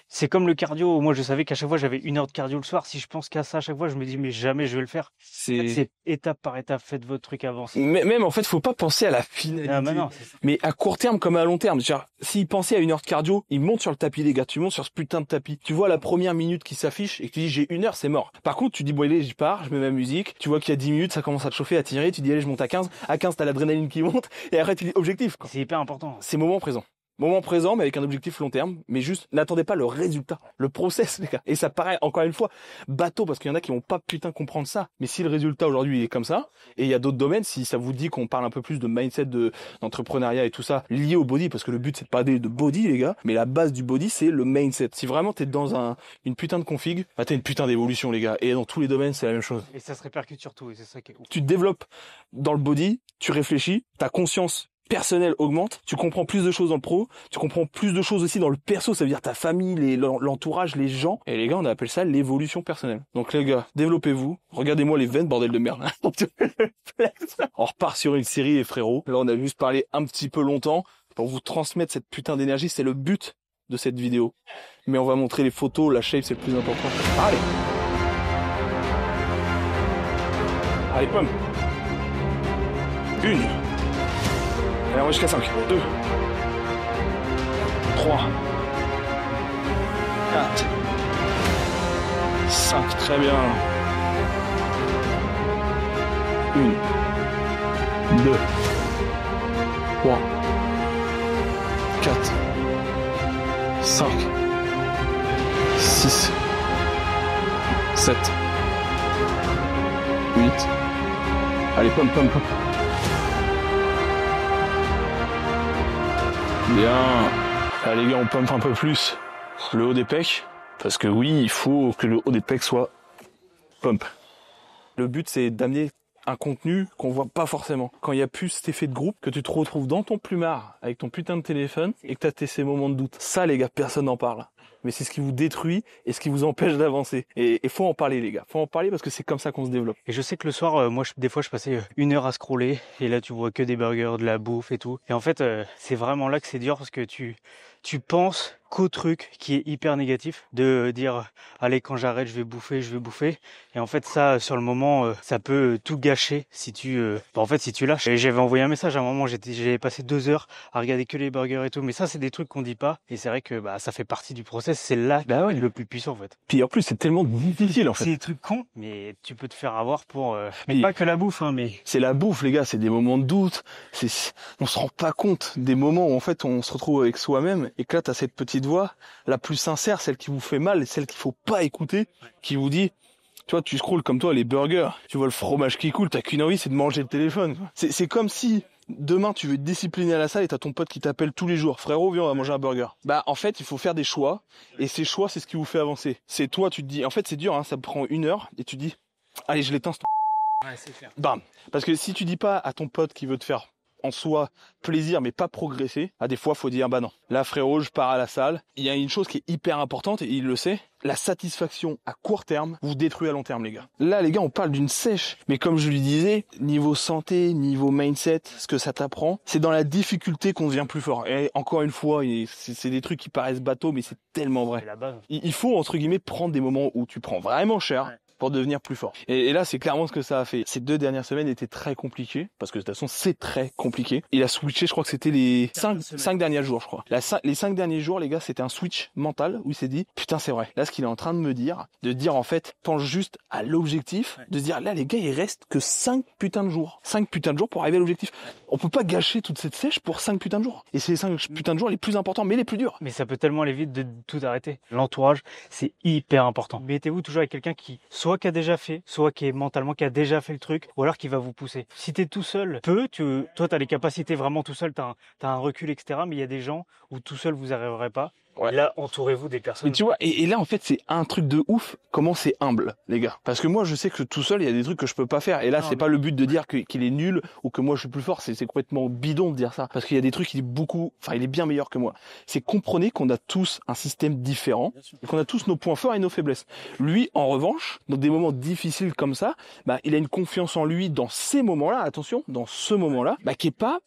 c'est comme le cardio. Moi je savais qu'à chaque fois j'avais 1 heure de cardio le soir, si je pense qu'à ça à chaque fois je me dis mais jamais je vais le faire. C'est étape par étape, faites votre truc, avancez. Même en fait faut pas penser à la finalité. Ah, non, c'est ça. Mais à court terme comme à long terme. Genre, s'il pensait à 1 heure de cardio, il monte sur le tapis, les gars. Tu montes sur ce putain de tapis. Tu vois la première minute qui s'affiche et que tu dis j'ai 1 heure, c'est mort. Par contre, tu dis bon allez, j'y pars, je mets ma musique. Tu vois qu'il y a 10 minutes, ça commence à te chauffer, à tirer. Tu dis allez, je monte à 15. À 15, t'as l'adrénaline qui monte. Et après, tu dis objectif, quoi. C'est hyper important. C'est moment présent. Moment présent, mais avec un objectif long terme. Mais juste, n'attendez pas le résultat. Le process, les gars. Et ça paraît, encore une fois, bateau, parce qu'il y en a qui vont pas putain comprendre ça. Mais si le résultat aujourd'hui il est comme ça, et il y a d'autres domaines, si ça vous dit qu'on parle un peu plus de mindset, d'entrepreneuriat et tout ça, lié au body, parce que le but c'est de parler de body, les gars. Mais la base du body, c'est le mindset. Si vraiment t'es dans une putain de config, bah t'as une putain d'évolution, les gars. Et dans tous les domaines, c'est la même chose. Et ça se répercute sur tout, et c'est ça qui est ouf. Tu te développes dans le body, tu réfléchis, ta conscience personnel augmente, tu comprends plus de choses dans le pro, tu comprends plus de choses aussi dans le perso, ça veut dire ta famille, l'entourage, les gens. Et les gars, on appelle ça l'évolution personnelle. Donc les gars, développez-vous, regardez-moi les veines, bordel de merde. On repart sur une série, les frérots. Là, on a juste parlé un petit peu longtemps pour vous transmettre cette putain d'énergie, c'est le but de cette vidéo. Mais on va montrer les photos, la shape, c'est le plus important. Allez. Allez, pomme. 1. Allez, on va jusqu'à 5. 2. 3. 4. 5. Très bien. 1. 2. 3. 4. 5. 6. 7. 8. Allez, pomme. Bien. Là, les gars, on pump un peu plus le haut des pecs. Parce que oui, il faut que le haut des pecs soit pump. Le but, c'est d'amener un contenu qu'on voit pas forcément. Quand il y a plus cet effet de groupe, que tu te retrouves dans ton plumard avec ton putain de téléphone et que t'as ces moments de doute. Ça, les gars, personne n'en parle. mais c'est ce qui vous détruit et ce qui vous empêche d'avancer. Et faut en parler, les gars. Faut en parler parce que c'est comme ça qu'on se développe. Et je sais que le soir, moi, des fois, je passais 1 heure à scroller et là, tu vois que des burgers, de la bouffe et tout. Et en fait, c'est vraiment là que c'est dur parce que tu penses qu'au truc qui est hyper négatif, de dire allez, quand j'arrête je vais bouffer, et en fait ça sur le moment ça peut tout gâcher si tu en fait si tu lâches. Et j'avais envoyé un message à un moment, j'avais passé 2 heures à regarder que les burgers et tout, mais ça c'est des trucs qu'on dit pas, et c'est vrai que ça fait partie du process, c'est là le plus puissant en fait. Puis en plus c'est tellement difficile en fait. C'est des trucs cons, mais tu peux te faire avoir pour mais pas que la bouffe mais c'est la bouffe, les gars, c'est des moments de doute, on se rend pas compte des moments où en fait on se retrouve avec soi-même, et que là t'as cette petite voix, la plus sincère, celle qui vous fait mal, celle qu'il faut pas écouter, qui vous dit, tu vois, tu scrolles comme toi les burgers, tu vois le fromage qui coule, t'as qu'une envie, c'est de manger le téléphone. C'est comme si demain tu veux te discipliner à la salle et t'as ton pote qui t'appelle tous les jours, frérot viens on va manger un burger. En fait il faut faire des choix, et ces choix c'est ce qui vous fait avancer. C'est toi, tu te dis, en fait c'est dur, hein, ça prend 1 heure, et tu te dis, allez je l'éteins. ouais, c'est clair. Bam. Parce que si tu dis pas à ton pote qui veut te faire en soi plaisir mais pas progresser, des fois faut dire non. Là frérot, je pars à la salle. Il y a une chose qui est hyper importante et il le sait, la satisfaction à court terme vous détruit à long terme, les gars. Là les gars, on parle d'une sèche, mais comme je lui disais, niveau santé, niveau mindset, ce que ça t'apprend, c'est dans la difficulté qu'on devient plus fort. Et encore une fois, c'est des trucs qui paraissent bateaux mais c'est tellement vrai. C'est la base. Il faut entre guillemets prendre des moments où tu prends vraiment cher. Ouais. Pour devenir plus fort. Et là, c'est clairement ce que ça a fait. Ces 2 dernières semaines étaient très compliquées, parce que de toute façon, c'est très compliqué. Il a switché, je crois que c'était les 5 derniers jours, je crois. Les 5 derniers jours, les gars, c'était un switch mental où il s'est dit, putain, c'est vrai. Là, ce qu'il est en train de me dire, en fait, pense juste à l'objectif, de se dire, là, les gars, il reste que 5 putains de jours. 5 putains de jours pour arriver à l'objectif. On peut pas gâcher toute cette sèche pour 5 putains de jours. Et c'est les 5 putains de jours les plus importants, mais les plus durs. Mais ça peut tellement aller vite de tout arrêter. L'entourage, c'est hyper important. Mettez-vous toujours avec quelqu'un qui a déjà fait, soit qui a déjà fait le truc, ou alors qui va vous pousser. Si t'es tout seul, toi t'as les capacités vraiment tout seul, t'as un recul, etc. Mais il y a des gens où tout seul vous arriverez pas. Ouais. Là, entourez-vous des personnes. Mais tu vois, et là en fait c'est un truc de ouf, comment c'est humble, les gars. Parce que moi je sais que tout seul il y a des trucs que je peux pas faire. Et là c'est pas le but de dire qu'il est nul ou que moi je suis plus fort. C'est complètement bidon de dire ça. Parce qu'il y a des trucs il est bien meilleur que moi. C'est comprenez qu'on a tous un système différent et qu'on a tous nos points forts et nos faiblesses. Lui en revanche, dans des moments difficiles comme ça, il a une confiance en lui dans ces moments-là. Attention, dans ce moment-là, qui est pas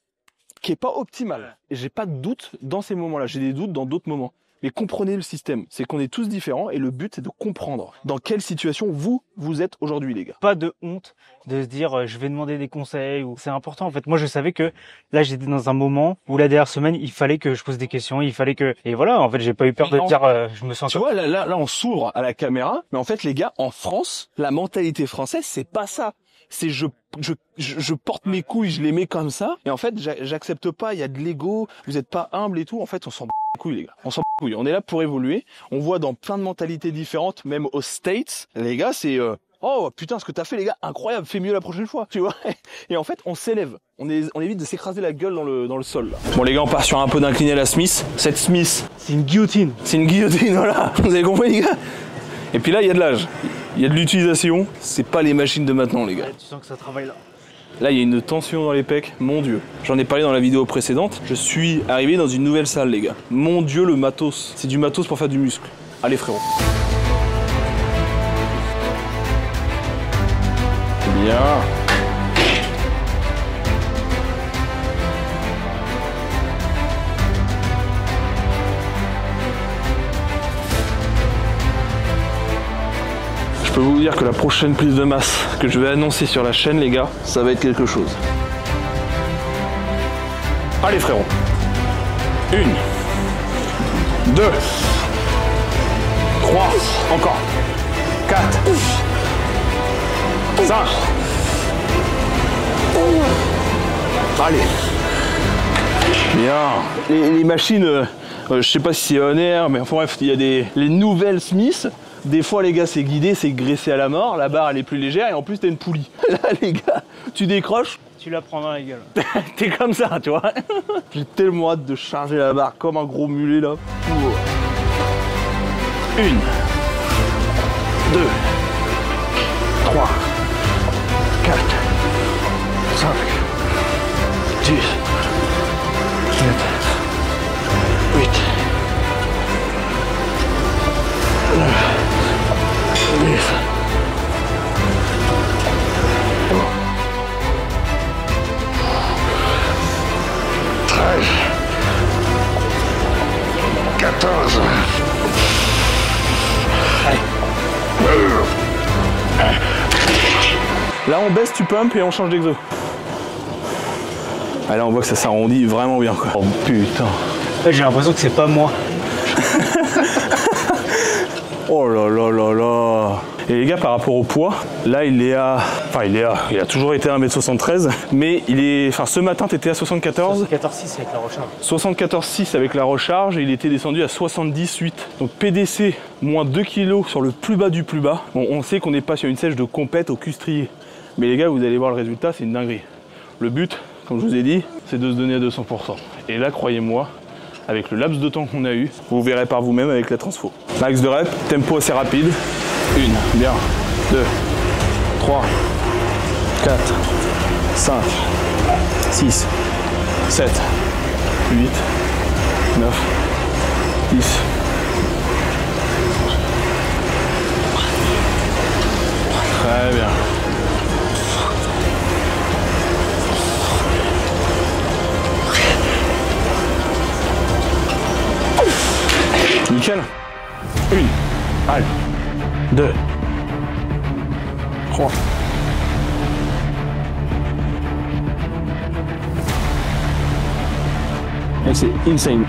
optimal. Et j'ai pas de doute dans ces moments-là. J'ai des doutes dans d'autres moments. Mais comprenez le système. C'est qu'on est tous différents et le but c'est de comprendre dans quelle situation vous êtes aujourd'hui, les gars. Pas de honte de se dire je vais demander des conseils ou c'est important. En fait, moi je savais que là j'étais dans un moment où la dernière semaine il fallait que je pose des questions, et voilà. En fait, j'ai pas eu peur de dire je me sens. Tu vois là on s'ouvre à la caméra, mais en fait les gars en France, la mentalité française c'est pas ça. C'est je porte mes couilles, je les mets comme ça, et en fait j'accepte pas, il y a de l'ego, vous êtes pas humble et tout. En fait on s'en bat les couilles, les gars, on s'en bat les couilles. On est là pour évoluer, on voit dans plein de mentalités différentes, même aux States, les gars c'est oh putain ce que t'as fait les gars, incroyable, fais mieux la prochaine fois, tu vois. Et en fait on s'élève, on évite de s'écraser la gueule dans le sol là. Bon les gars, on part sur un peu d'incliné à la Smith. Cette Smith, c'est une guillotine. C'est une guillotine, voilà, vous avez compris les gars. Et puis là il y a de l'âge, il y a de l'utilisation, c'est pas les machines de maintenant les gars. Ouais, tu sens que ça travaille là. Là il y a une tension dans les pecs, mon dieu. J'en ai parlé dans la vidéo précédente, je suis arrivé dans une nouvelle salle les gars. Mon dieu le matos, c'est du matos pour faire du muscle. Allez frérot. Bien. Je peux vous dire que la prochaine prise de masse que je vais annoncer sur la chaîne, les gars, ça va être quelque chose. Allez frérot. 1, 2, 3, encore. 4, 5. Allez. Bien. Les machines, je sais pas si c'est on air, mais enfin bref, il y a les nouvelles Smith. Des fois les gars c'est guidé, c'est graissé à la mort, la barre elle est plus légère et en plus t'as une poulie. Là les gars, tu décroches. Tu la prends dans la gueule. T'es comme ça, tu vois. J'ai tellement hâte de charger la barre comme un gros mulet là. 1, 2, 3, 4, 5, 10, 7, 8, Là on baisse, tu pumpes et on change d'exo. Ah, là on voit que ça s'arrondit vraiment bien quoi. Oh putain. J'ai l'impression que c'est pas moi. Oh là là là là. Et les gars, par rapport au poids, là il est à... Enfin il a toujours été à 1m73, mais il est... Enfin ce matin t'étais à 74. 14,6 avec la recharge. 74,6 avec la recharge et il était descendu à 70,8. Donc PDC, moins 2 kg sur le plus bas du plus bas. Bon, on sait qu'on n'est pas sur une sèche de compète au custrier. Mais les gars, vous allez voir le résultat, c'est une dinguerie. Le but, comme je vous ai dit, c'est de se donner à 200%. Et là, croyez-moi, avec le laps de temps qu'on a eu, vous verrez par vous-même avec la transfo. Max de rep, tempo assez rapide. 1, bien, 2, 3, 4, 5, 6, 7, 8, 9, 10. Très bien. Nickel. 1, allez, 2, 3. Et c'est insane.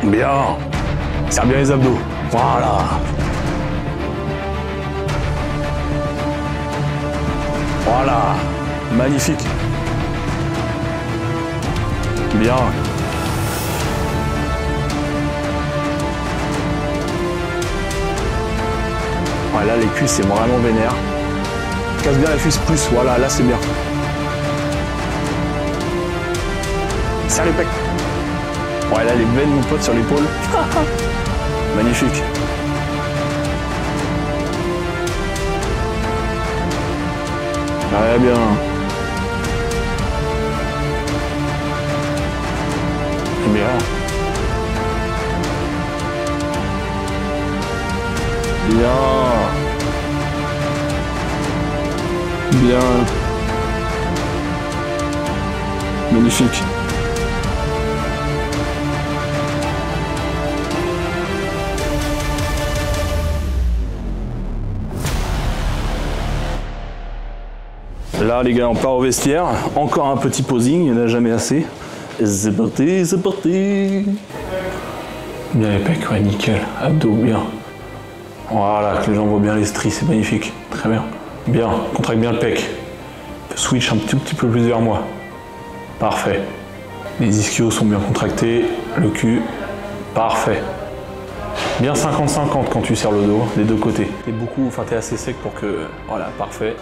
Bien. Serre bien les abdos. Voilà. Voilà. Magnifique. Bien. Ouais, là, les cuisses, c'est vraiment vénère. Casse bien la cuisse plus. Voilà, là, c'est bien. Serre les pecs. Ouais, là, les veines, mon pote, sur l'épaule. Magnifique. Ouais, bien. Bien. Bien. Bien. Magnifique. Là les gars, on part au vestiaire, encore un petit posing, il n'y en a jamais assez. Et c'est parti, c'est parti. Bien les pecs, ouais, nickel, abdos, bien. Voilà, que les gens voient bien les stries, c'est magnifique, très bien. Bien, contracte bien le pec. Switch un tout petit peu plus vers moi. Parfait. Les ischios sont bien contractés, le cul, parfait. Bien 50-50 quand tu serres le dos, des deux côtés. T'es assez sec pour que... Voilà, parfait.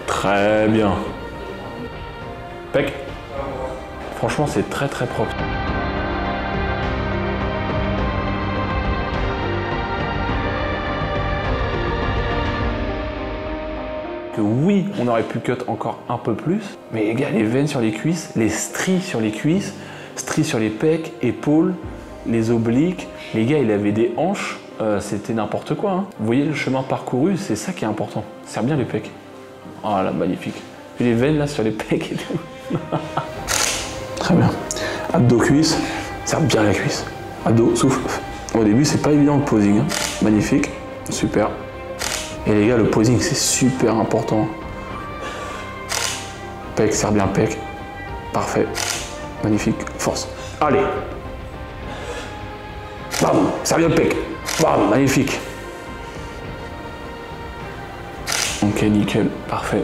Très bien. Pec. Franchement, c'est très très propre. Que oui, on aurait pu cut encore un peu plus, mais les gars, les veines sur les cuisses, les stries sur les cuisses, stries sur les pecs, épaules, les obliques. Les gars, il avait des hanches, c'était n'importe quoi. Hein. Vous voyez le chemin parcouru, c'est ça qui est important. Serre bien les pecs. Oh là, magnifique. Et les veines là sur les pecs et tout. Très bien. Abdos cuisses, serre bien la cuisse. Abdos, souffle. Au début, c'est pas évident le posing. Hein. Magnifique, super. Et les gars, le posing, c'est super important. Pec, serre bien le pec. Parfait. Magnifique, force. Allez. Bam, serre bien le pec. Bam, magnifique. Ok, nickel, parfait.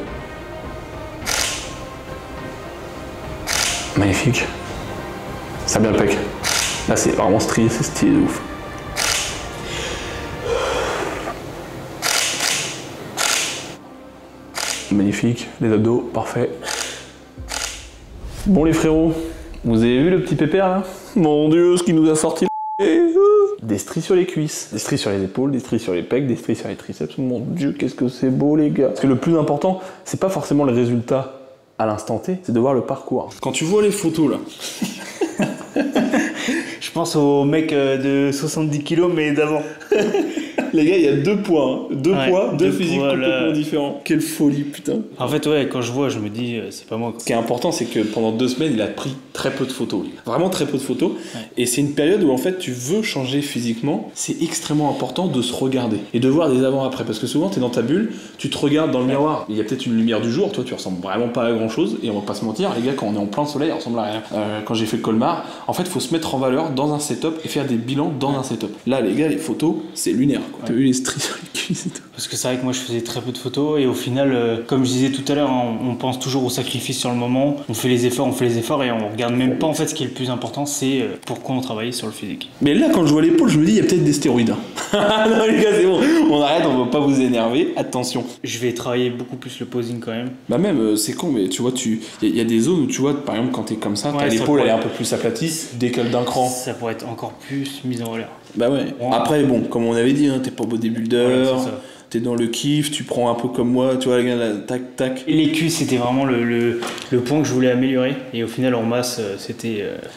Magnifique. Ça bien le pec. Là, c'est vraiment stylé, c'est stylé de ouf. Magnifique, les abdos, parfait. Bon les frérots, vous avez vu le petit pépère là? Mon Dieu, ce qui nous a sorti des stries sur les cuisses, des stries sur les épaules, des stries sur les pecs, des stries sur les triceps. Mon Dieu, qu'est-ce que c'est beau les gars. Parce que le plus important, c'est pas forcément le résultat à l'instant T, c'est de voir le parcours. Quand tu vois les photos là, Je pense au mec de 70 kg mais d'avant. Les gars, il y a 2 poids, hein. 2 Ouais, poids, 2 deux physiques poids, complètement là. différents. Quelle folie, putain. En fait, ouais, quand je vois, je me dis, c'est pas moi. Ce qui est important, c'est que pendant 2 semaines, il a pris très peu de photos. Vraiment très peu de photos. Ouais. Et c'est une période où, en fait, tu veux changer physiquement. C'est extrêmement important de se regarder et de voir des avant-après. Parce que souvent, tu es dans ta bulle, tu te regardes dans le miroir. Il y a peut-être une lumière du jour. Toi, tu ressembles vraiment pas à grand-chose. Et on va pas se mentir, les gars, quand on est en plein soleil, on ressemble à rien. Quand j'ai fait le Colmar, en fait, il faut se mettre en valeur dans un setup et faire des bilans dans un setup. Là, les gars, les photos, c'est lunaire. T'as vu les stries sur les cuisses et tout. Parce que c'est vrai que moi je faisais très peu de photos et au final, comme je disais tout à l'heure, hein, on pense toujours au sacrifice sur le moment, on fait les efforts et on regarde même pas en fait ce qui est le plus important, c'est pourquoi on travaille sur le physique. Mais là, quand je vois l'épaule, je me dis, il y a peut-être des stéroïdes. Non, les gars, c'est bon. On arrête, on va pas vous énerver. Attention. Je vais travailler beaucoup plus le posing quand même. Bah même, c'est con, mais tu vois, il y a des zones où tu vois, par exemple, quand t'es comme ça, Ouais, t'as ça l'épaule, pourrait- elle est un peu plus aplatie, décale d'un cran. Ça pourrait être encore plus mis en valeur. Bah ouais. Après, bon, comme on avait dit, hein, t'es pas bodybuilder, Voilà, c'est ça. t'es dans le kiff, tu prends un peu comme moi, tu vois, les gars, là, tac, tac. Et les cuisses, c'était vraiment le point que je voulais améliorer. Et au final, en masse,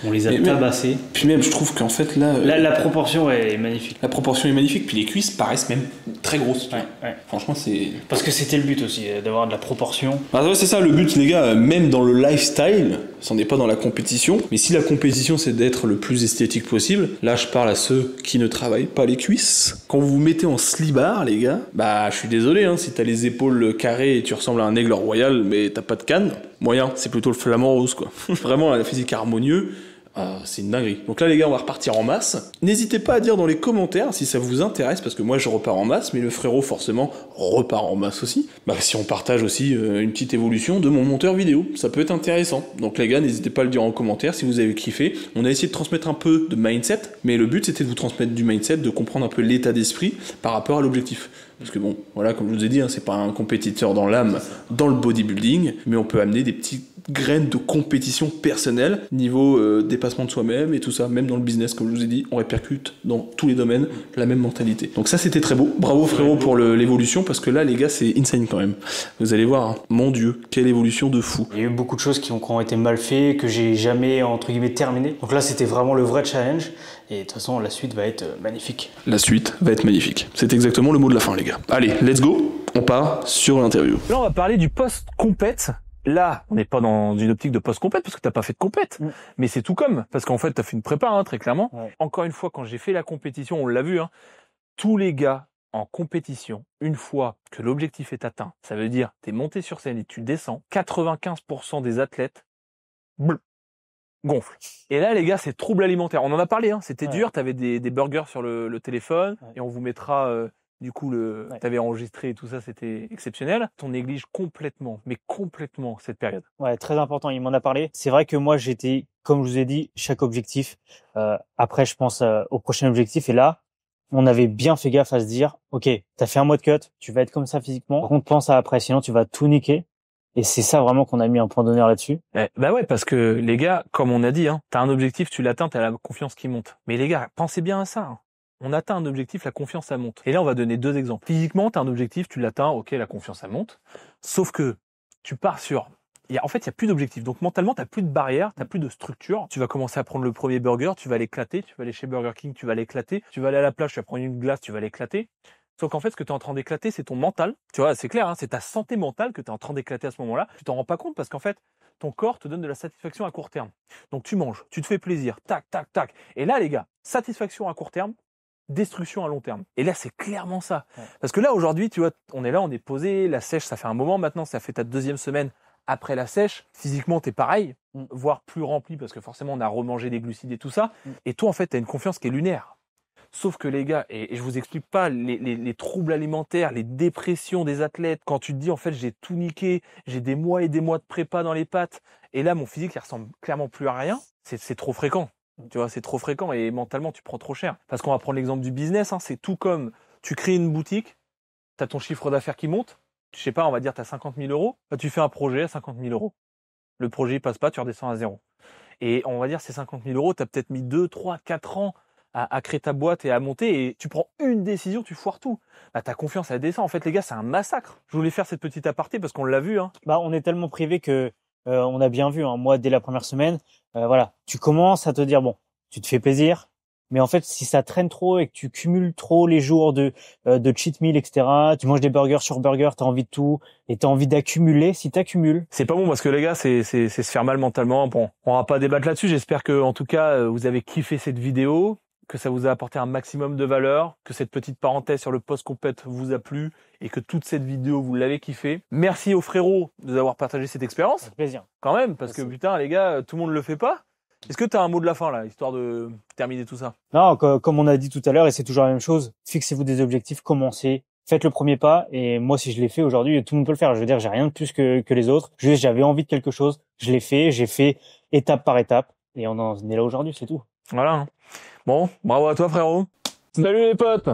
on les a Mais- tabassés. Puis même, je trouve qu'en fait, là, La proportion est magnifique. la proportion est magnifique, puis les cuisses paraissent même très grosses. Tu vois. Ouais. Franchement, c'est... Parce que c'était le but aussi, d'avoir de la proportion. Ah ouais, c'est ça le but, les gars, même dans le lifestyle, c'en est pas dans la compétition, mais si la compétition c'est d'être le plus esthétique possible, là je parle à ceux qui ne travaillent pas les cuisses. Quand vous vous mettez en slibard, les gars, bah je suis désolé, hein, si t'as les épaules carrées et tu ressembles à un aigle royal, mais t'as pas de canne, moyen, c'est plutôt le flamant rose quoi. Vraiment, la physique harmonieux. C'est une dinguerie. Donc là les gars, on va repartir en masse. N'hésitez pas à dire dans les commentaires si ça vous intéresse, parce que moi je repars en masse, mais le frérot forcément repart en masse aussi. Bah si on partage aussi une petite évolution de mon monteur vidéo, ça peut être intéressant. Donc les gars, n'hésitez pas à le dire en commentaire si vous avez kiffé. On a essayé de transmettre un peu de mindset, mais le but c'était de vous transmettre du mindset, de comprendre un peu l'état d'esprit par rapport à l'objectif. Parce que bon, voilà, comme je vous ai dit, hein, c'est pas un compétiteur dans l'âme, dans le bodybuilding, mais on peut amener des petites graines de compétition personnelle, niveau dépassement de soi-même et tout ça, même dans le business, comme je vous ai dit, on répercute dans tous les domaines la même mentalité. Donc ça, c'était très beau. Bravo frérot pour l'évolution, parce que là, les gars, c'est insane quand même. Vous allez voir, hein, mon Dieu, quelle évolution de fou. Il y a eu beaucoup de choses qui ont été mal faites, que j'ai jamais, entre guillemets, terminé. Donc là, c'était vraiment le vrai challenge. Et de toute façon, la suite va être magnifique. La suite va être magnifique. C'est exactement le mot de la fin, les gars. Allez, let's go, on part sur l'interview. Là, on va parler du post-compète. Là, on n'est pas dans une optique de post-compète parce que t'as pas fait de compète. Mais c'est tout comme. Parce qu'en fait, t'as fait une prépa, hein, très clairement. Ouais. Encore une fois, quand j'ai fait la compétition, on l'a vu, hein, tous les gars en compétition, une fois que l'objectif est atteint, ça veut dire t'es monté sur scène et tu descends, 95% des athlètes gonflent. Et là, les gars, c'est trouble alimentaire. On en a parlé, hein, c'était dur. T'avais des burgers sur le téléphone et on vous mettra... Du coup, t'avais enregistré et tout ça, c'était exceptionnel. On néglige complètement, mais complètement cette période. Ouais, très important, il m'en a parlé. C'est vrai que moi, j'étais, comme je vous ai dit, chaque objectif. Après, je pense au prochain objectif. Et là, on avait bien fait gaffe à se dire, OK, t'as fait un mois de cut, tu vas être comme ça physiquement. Par contre, pense à après, sinon tu vas tout niquer. Et c'est ça vraiment qu'on a mis un point d'honneur là-dessus. Bah ouais, parce que les gars, comme on a dit, hein, t'as un objectif, tu l'atteins, t'as la confiance qui monte. Mais les gars, pensez bien à ça. Hein. On atteint un objectif, la confiance, ça monte. Et là, on va donner 2 exemples. Physiquement, tu as un objectif, tu l'atteins, ok, la confiance, ça monte. Sauf que tu pars sur... En fait, il n'y a plus d'objectif. Donc, mentalement, tu n'as plus de barrière, tu n'as plus de structure. Tu vas commencer à prendre le premier burger, tu vas l'éclater. Tu vas aller chez Burger King, tu vas l'éclater. Tu vas aller à la plage, tu vas prendre une glace, tu vas l'éclater. Sauf qu'en fait, ce que tu es en train d'éclater, c'est ton mental. Tu vois, c'est clair, hein, c'est ta santé mentale que tu es en train d'éclater à ce moment-là. Tu t'en rends pas compte parce qu'en fait, ton corps te donne de la satisfaction à court terme. Donc, tu manges, tu te fais plaisir, tac, tac, tac. Et là, les gars, satisfaction à court terme, destruction à long terme. Et là, c'est clairement ça. Ouais. Parce que là, aujourd'hui, tu vois, on est là, on est posé, la sèche, ça fait un moment maintenant, ça fait ta 2e semaine après la sèche. Physiquement, t'es pareil, voire plus rempli, parce que forcément, on a remangé des glucides et tout ça. Et toi, en fait, t'as une confiance qui est lunaire. Sauf que les gars, et je vous explique pas les troubles alimentaires, les dépressions des athlètes, quand tu te dis, en fait, j'ai tout niqué, j'ai des mois et des mois de prépa dans les pattes, et là, mon physique, il ressemble clairement plus à rien, c'est trop fréquent. Tu vois, c'est trop fréquent et mentalement, tu prends trop cher. Parce qu'on va prendre l'exemple du business, hein, c'est tout comme tu crées une boutique, tu as ton chiffre d'affaires qui monte, je sais pas, on va dire tu as 50 000 euros, bah, tu fais un projet à 50 000 euros. Le projet passe pas, tu redescends à 0. Et on va dire ces 50 000 euros, tu as peut-être mis 2, 3, 4 ans à créer ta boîte et à monter et tu prends une décision, tu foires tout. Bah, ta confiance, elle descend. En fait, les gars, c'est un massacre. Je voulais faire cette petite aparté parce qu'on l'a vu. Hein. Bah, on est tellement privé que on a bien vu, hein, moi, dès la première semaine, voilà, tu commences à te dire, bon, tu te fais plaisir, Mais en fait, si ça traîne trop et que tu cumules trop les jours de cheat meal, etc., tu manges des burgers sur burgers, t'as envie de tout et t'as envie d'accumuler. Si t'accumules, C'est pas bon parce que les gars, c'est se faire mal mentalement. Bon, on va pas débattre là-dessus. J'espère que, en tout cas, vous avez kiffé cette vidéo, que ça vous a apporté un maximum de valeur, que cette petite parenthèse sur le post-compète vous a plu et que toute cette vidéo vous l'avez kiffé. Merci aux frérots de nous avoir partagé cette expérience. avec plaisir. Quand même, parce que Merci. putain, les gars, tout le monde le fait pas. Est-ce que t'as un mot de la fin là, histoire de terminer tout ça? Non, comme on a dit tout à l'heure, et c'est toujours la même chose, fixez-vous des objectifs, commencez, faites le premier pas, et moi, si je l'ai fait aujourd'hui, tout le monde peut le faire. Je veux dire, j'ai rien de plus que les autres. Juste, j'avais envie de quelque chose, je l'ai fait, j'ai fait étape par étape, et on en est là aujourd'hui, c'est tout. Voilà. Bon, bravo à toi frérot. Salut les potes.